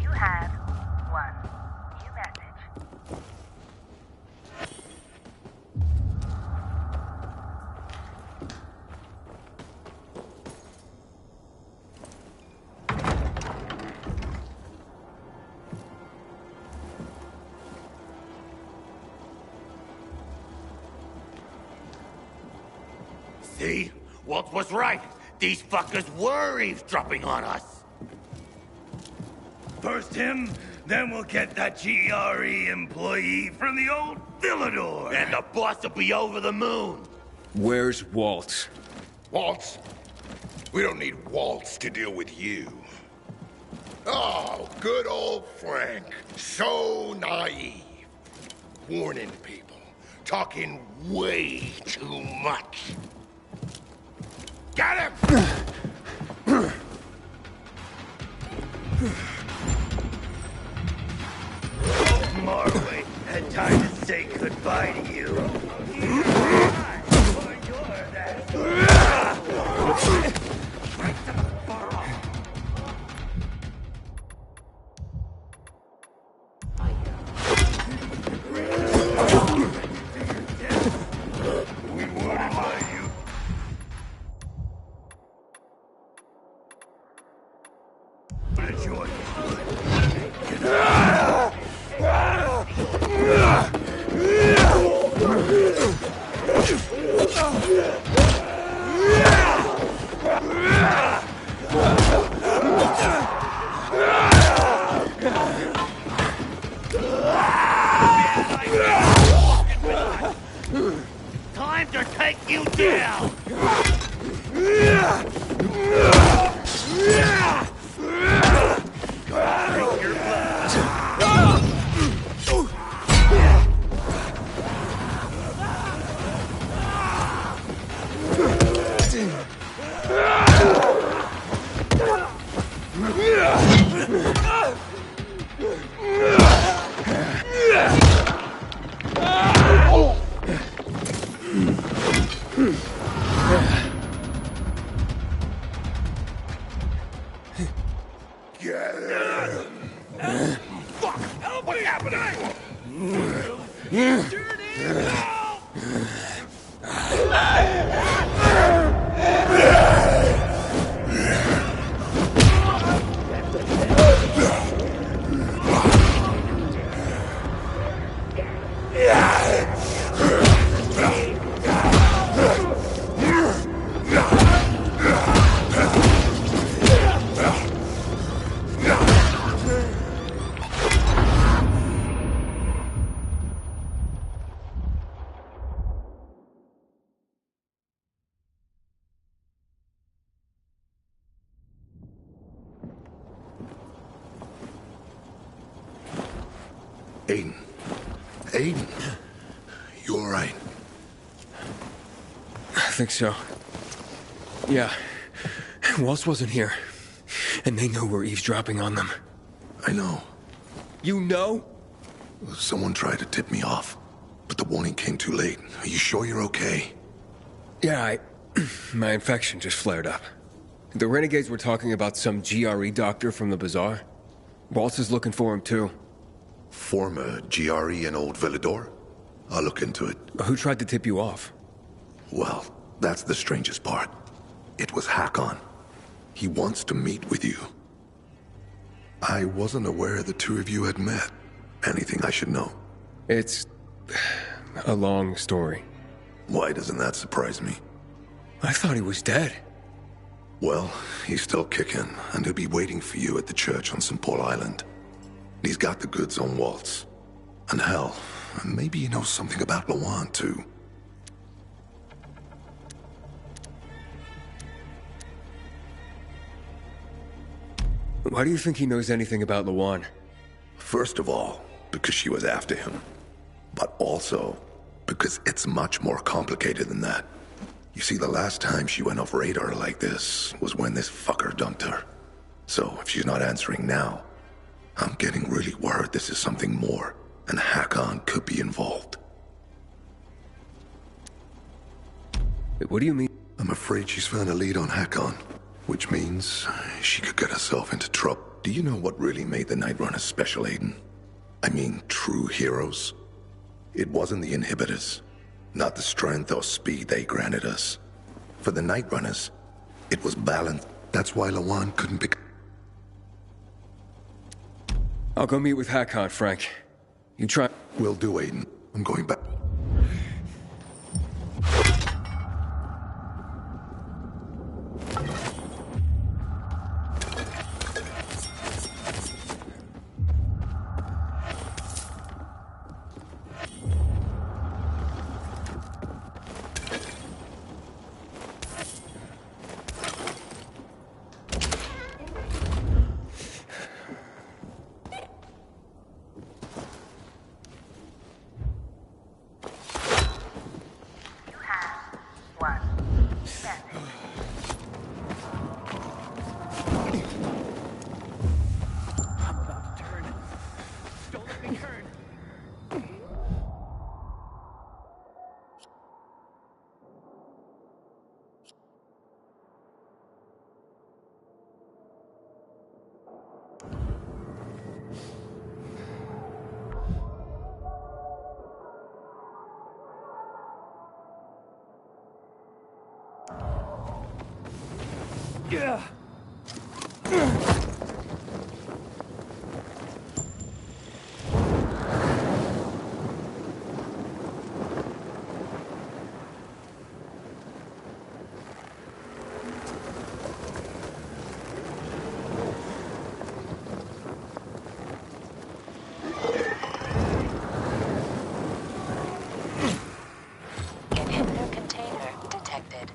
You have one new message. See? Walt was right. These fuckers were eavesdropping on us. First him, then we'll get that GRE employee from the old Villador. And the boss will be over the moon. Where's Waltz? Waltz? We don't need Waltz to deal with you. Oh, good old Frank. So naive. Warning people. Talking way too much. Got him! Marway had time to say goodbye to you. Time to take you down! Fuck! Help me! What's happening? Aiden. Aiden. You all right? I think so. Yeah. Waltz wasn't here. And they know we're eavesdropping on them. I know. You know? Someone tried to tip me off, but the warning came too late. Are you sure you're okay? Yeah, my infection just flared up. The renegades were talking about some GRE doctor from the bazaar. Waltz is looking for him, too. Former GRE in Old Villador? I'll look into it. Who tried to tip you off? Well, that's the strangest part. It was Hakon. He wants to meet with you. I wasn't aware the two of you had met. Anything I should know? It's a long story. Why doesn't that surprise me? I thought he was dead. Well, he's still kicking, and he'll be waiting for you at the church on St. Paul Island. He's got the goods on Waltz. And hell, maybe he knows something about Lawan, too. Why do you think he knows anything about Lawan? First of all, because she was after him. But also, because it's much more complicated than that. You see, the last time she went off radar like this was when this fucker dumped her. So, if she's not answering now, I'm getting really worried this is something more, and Hakon could be involved. What do you mean? I'm afraid she's found a lead on Hakon, which means she could get herself into trouble. Do you know what really made the Night Runners special, Aiden? I mean, true heroes. It wasn't the inhibitors, not the strength or speed they granted us. For the Night Runners, it was balance. That's why Lawan couldn't pick. I'll go meet with Hakon, Frank. You try. Will do, Aiden. I'm going back. return. Yeah. Inhibitor container detected.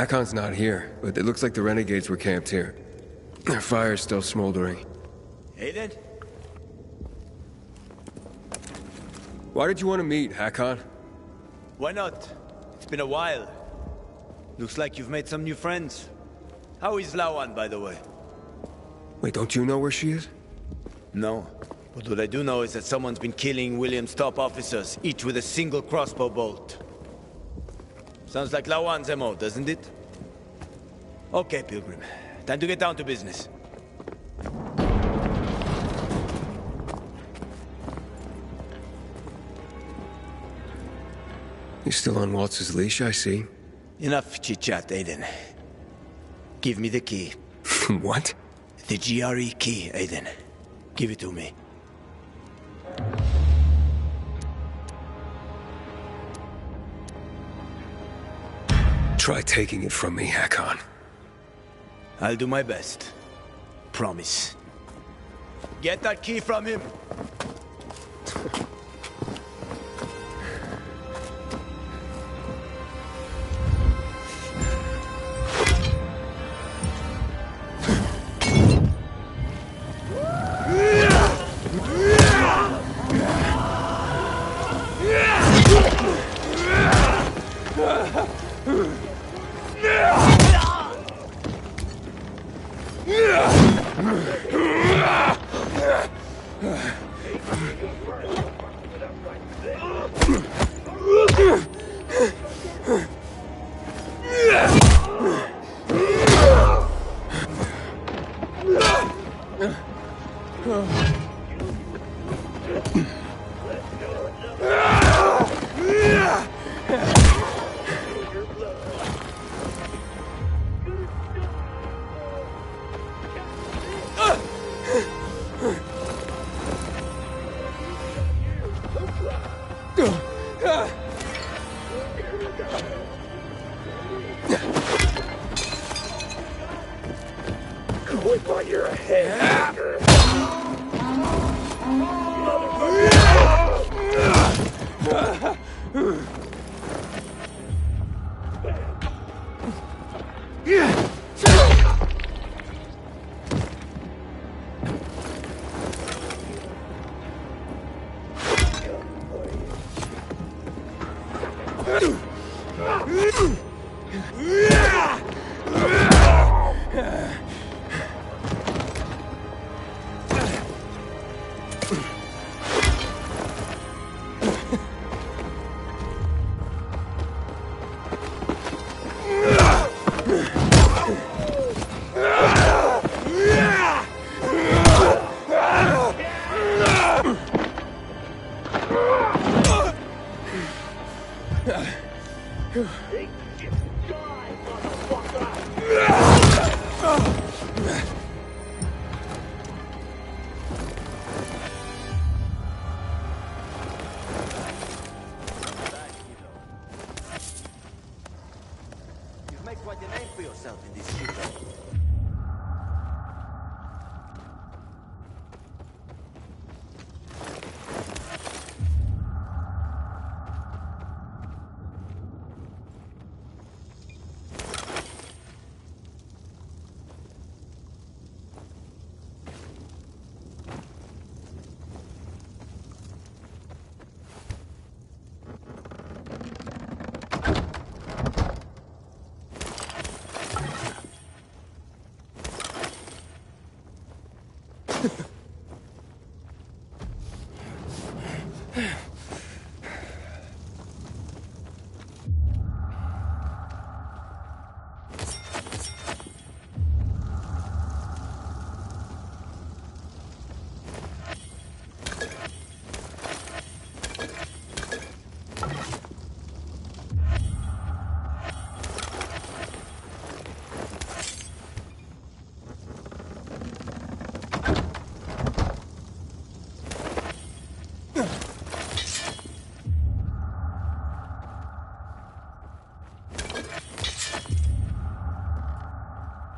Hakon's not here, but it looks like the renegades were camped here. Their fire's still smoldering. Aiden? Why did you want to meet, Hakon? Why not? It's been a while. Looks like you've made some new friends. How is Lawan, by the way? Wait, don't you know where she is? No. But what I do know is that someone's been killing William's top officers, each with a single crossbow bolt. Sounds like Lawan's MO, doesn't it? Okay, Pilgrim. Time to get down to business. You're still on Waltz's leash, I see. Enough chit-chat, Aiden. Give me the key. What? The GRE key, Aiden. Give it to me. Try taking it from me, Hakon. I'll do my best. Promise. Get that key from him! You've made quite a name for yourself in this city.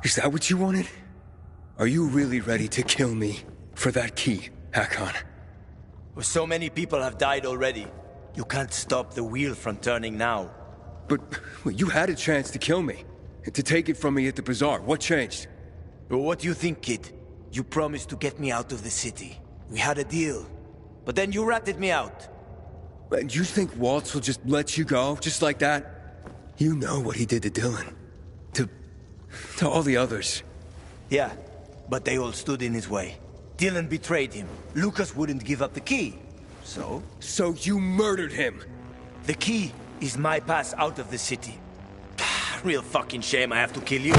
Is that what you wanted? Are you really ready to kill me for that key, Hakon? Well, so many people have died already. You can't stop the wheel from turning now. But you had a chance to kill me, to take it from me at the bazaar. What changed? Well, what do you think, kid? You promised to get me out of the city. We had a deal. But then you ratted me out. And you think Waltz will just let you go, just like that? You know what he did to Dylan. To all the others. Yeah, but they all stood in his way. Dylan betrayed him. Lucas wouldn't give up the key. So? So you murdered him? The key is my pass out of the city. Real fucking shame I have to kill you.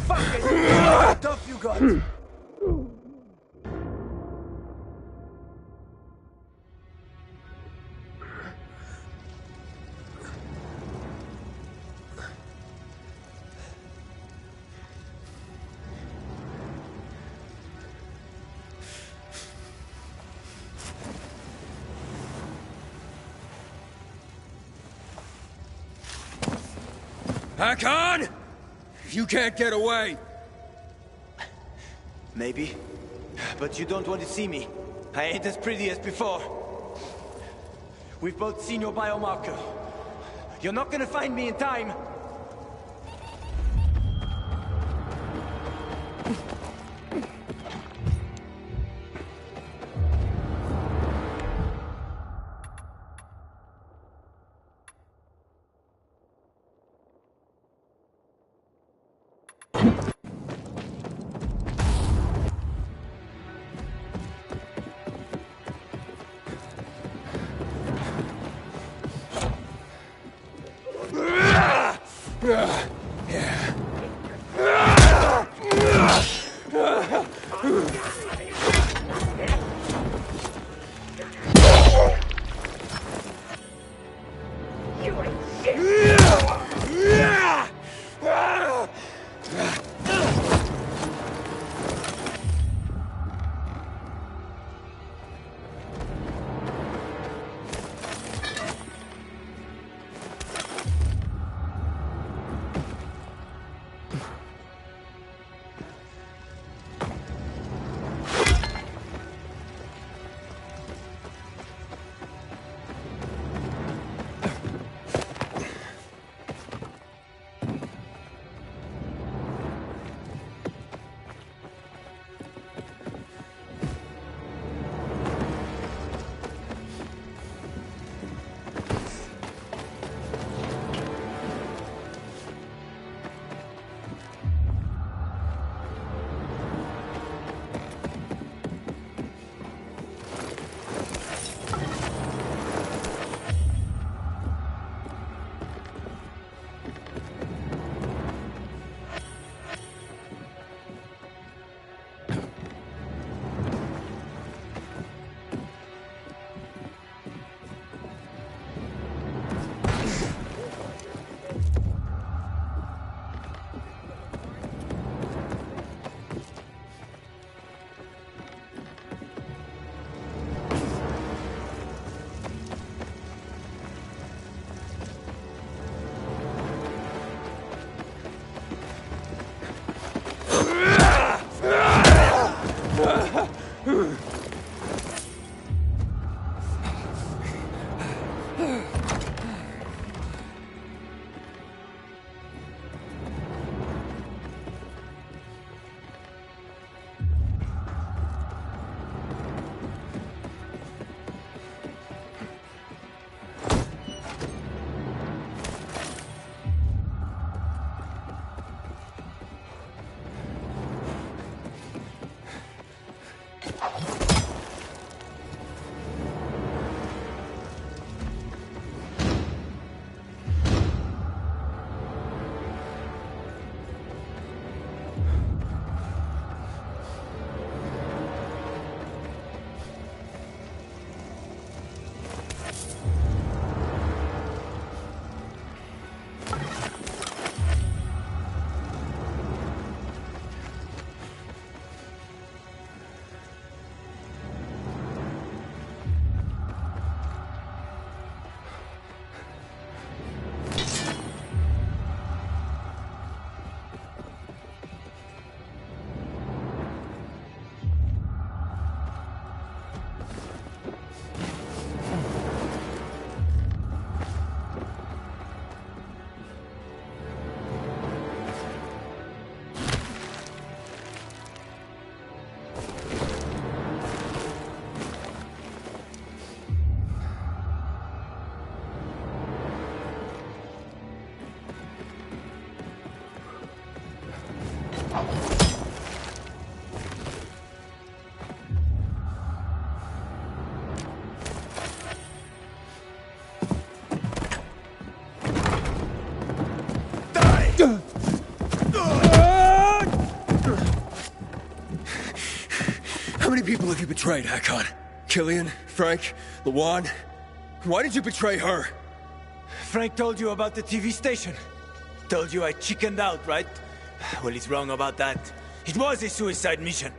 Fucking tough you got. Hakon! You can't get away! Maybe. But you don't want to see me. I ain't as pretty as before. We've both seen your biomarker. You're not gonna find me in time. many people have you betrayed, Hakon? Killian? Frank? Lawan? Why did you betray her? Frank told you about the TV station. Told you I chickened out, right? Well, he's wrong about that. It was a suicide mission.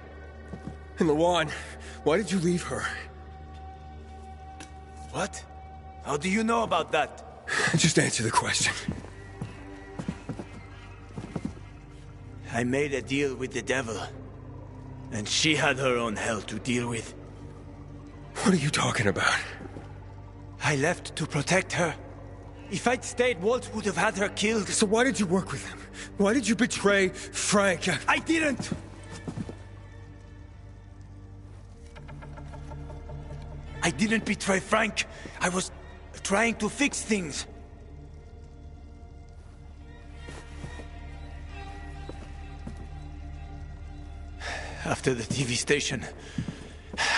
And Lawan, why did you leave her? What? How do you know about that? Just answer the question. I made a deal with the devil. And she had her own hell to deal with. What are you talking about? I left to protect her. If I'd stayed, Walt would have had her killed. So why did you work with him? Why did you betray Frank? I didn't! I didn't betray Frank. I was trying to fix things. After the TV station,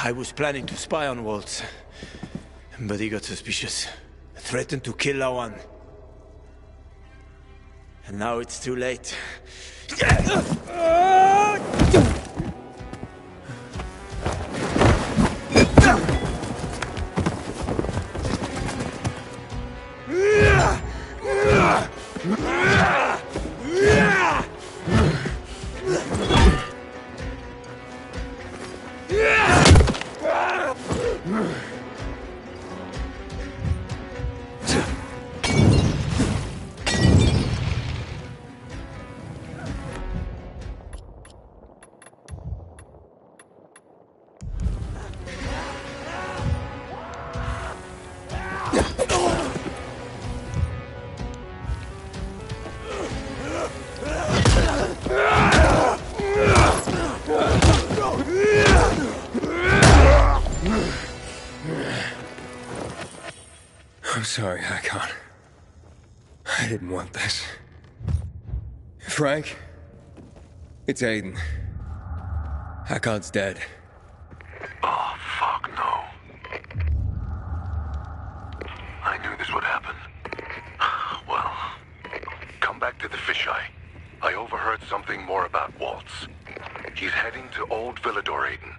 I was planning to spy on Waltz. But he got suspicious. Threatened to kill Lawan. And now it's too late. I'm sorry, Hakon. I didn't want this. Frank? It's Aiden. Hakon's dead. Oh, fuck no. I knew this would happen. Well, come back to the fisheye. I overheard something more about Waltz. He's heading to Old Villador, Aiden.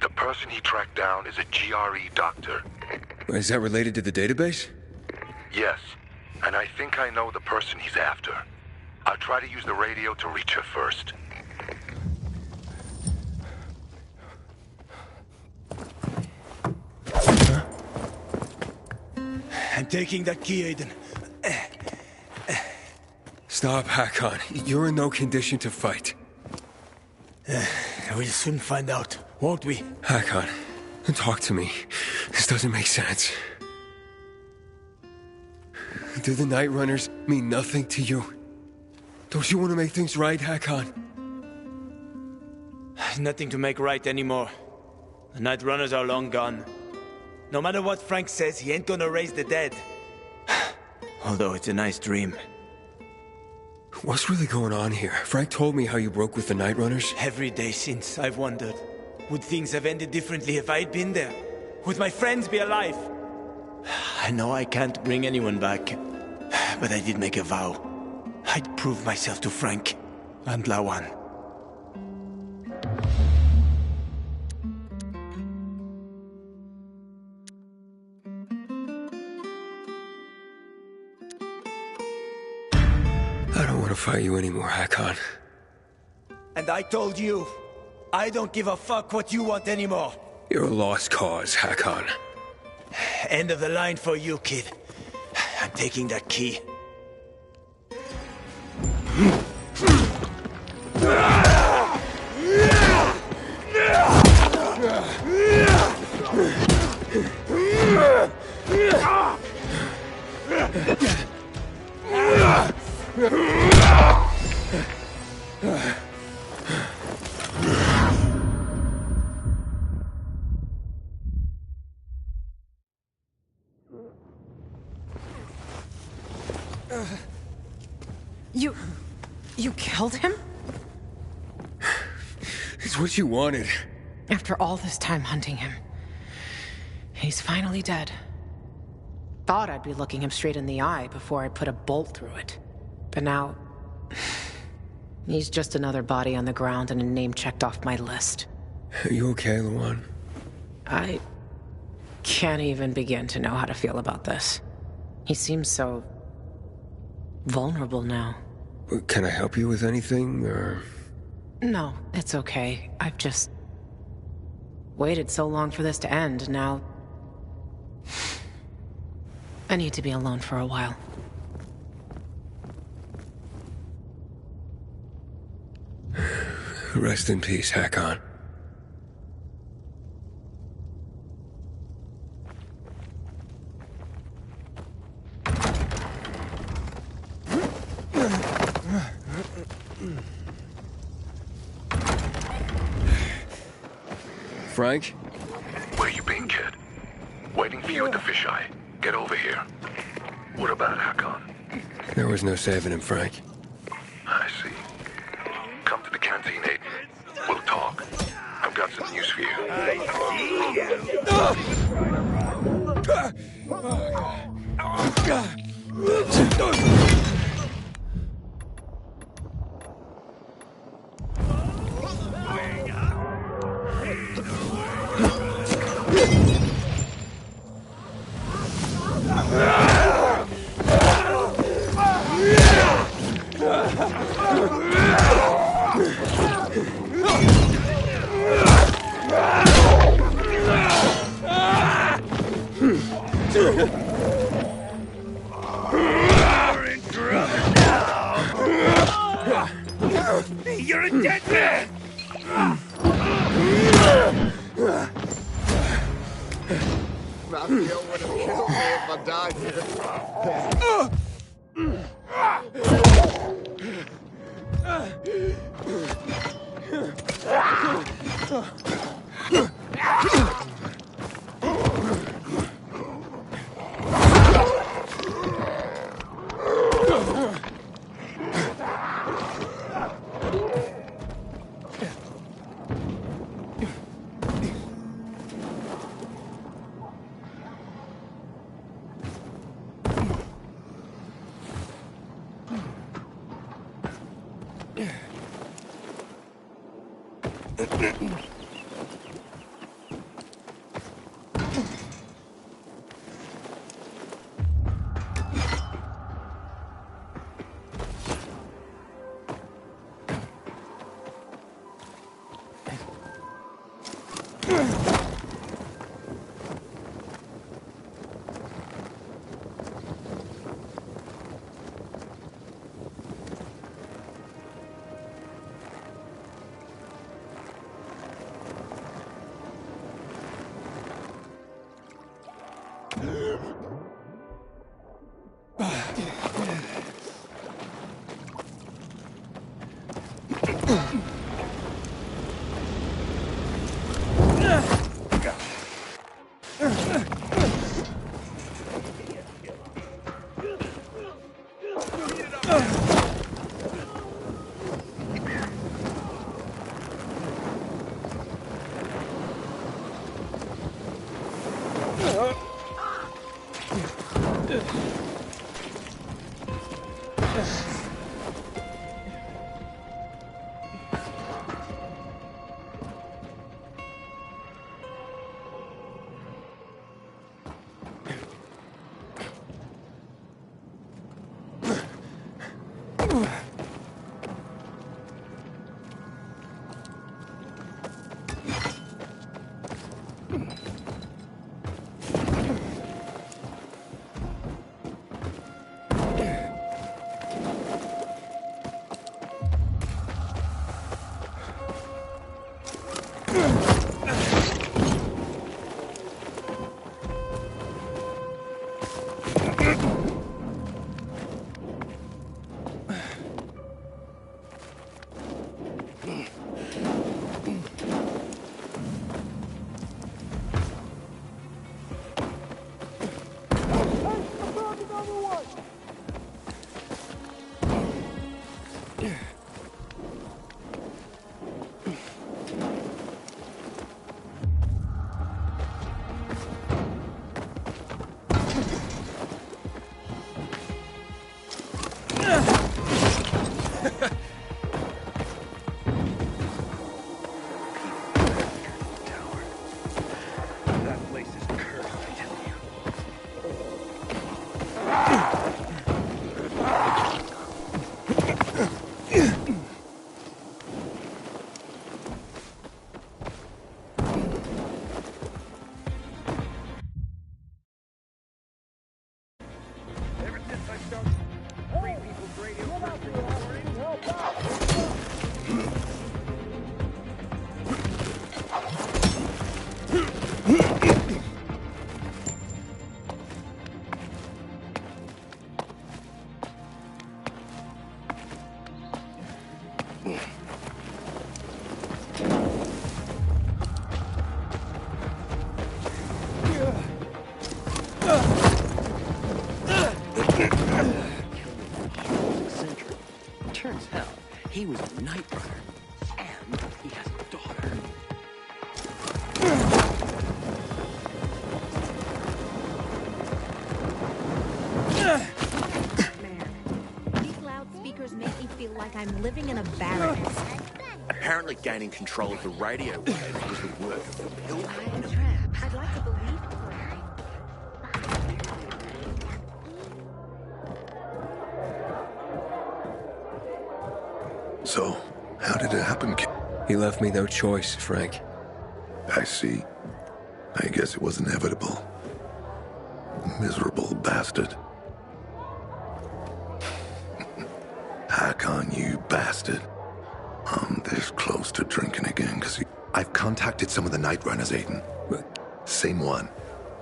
The person he tracked down is a GRE doctor. Is that related to the database? Yes, and I think I know the person he's after. I'll try to use the radio to reach her first. Huh? I'm taking that key, Aiden. Stop, Hakon. You're in no condition to fight. We'll soon find out, won't we? Hakon, talk to me. This doesn't make sense. Do the Night Runners mean nothing to you? Don't you want to make things right, Hakon? Nothing to make right anymore. The Night Runners are long gone. No matter what Frank says, he ain't gonna raise the dead. Although it's a nice dream. What's really going on here? Frank told me how you broke with the Night Runners. Every day since, I've wondered. Would things have ended differently if I'd been there? Would my friends be alive? I know I can't bring anyone back. But I did make a vow. I'd prove myself to Frank and Lawan. I don't want to fight you anymore, Hakon. And I told you, I don't give a fuck what you want anymore. You're a lost cause, Hakon. End of the line for you, kid. I'm taking that key. You killed him? It's what you wanted. After all this time hunting him. He's finally dead. Thought I'd be looking him straight in the eye before I put a bolt through it. But now... he's just another body on the ground and a name checked off my list. Are you okay, Luan? I can't even begin to know how to feel about this. He seems so vulnerable now. Can I help you with anything, or...? No, it's okay. I've just waited so long for this to end. Now I need to be alone for a while. Rest in peace, Hakon. Frank? Where you been, kid? Waiting for you at the fisheye. Get over here. What about Hakon? There was no saving him, Frank. I see. Come to the canteen, Aiden. We'll talk. I've got some news for you. You're a dead man! Raphael would have killed me if I died here. He was a night runner, and he has a daughter. These loudspeakers make me feel like I'm living in a barracks. Apparently gaining control of the radio waves was the work of the Pilgrim. I'd like to believe it for a moment. So, how did it happen, kid? He left me no choice, Frank. I see. I guess it was inevitable. Miserable bastard. Hack on, you bastard. I'm this close to drinking again, because I've contacted some of the Night Runners, Aiden. Same one.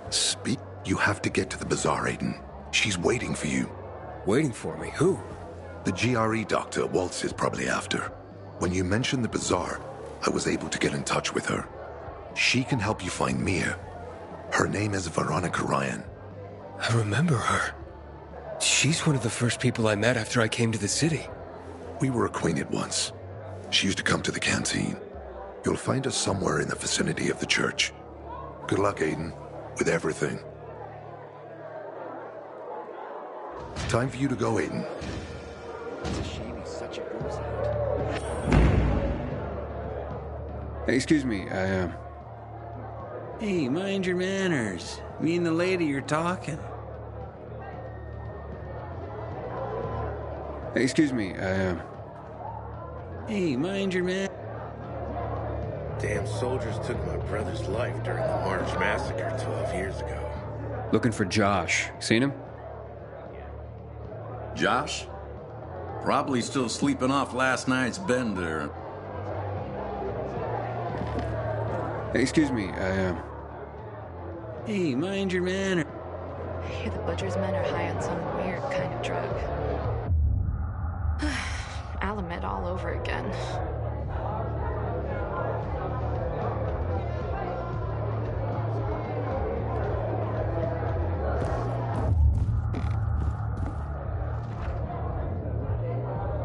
Speak. You have to get to the bazaar, Aiden. She's waiting for you. Waiting for me? Who? The GRE doctor Waltz is probably after. When you mentioned the bazaar, I was able to get in touch with her. She can help you find Mia. Her name is Veronica Ryan. I remember her. She's one of the first people I met after I came to the city. We were acquainted once. She used to come to the canteen. You'll find her somewhere in the vicinity of the church. Good luck, Aiden, with everything. Time for you to go, Aiden. It's a shame he's such a goose. Hey, excuse me, Hey, mind your manners. Me and the lady are talking. Hey, excuse me, Hey, mind your man. Damn soldiers took my brother's life during the March Massacre 12 years ago. Looking for Josh. Seen him? Josh? Probably still sleeping off last night's bender. Hey, excuse me, Hey, mind your manner. I hear the butcher's men are high on some weird kind of drug. Alamed all over again.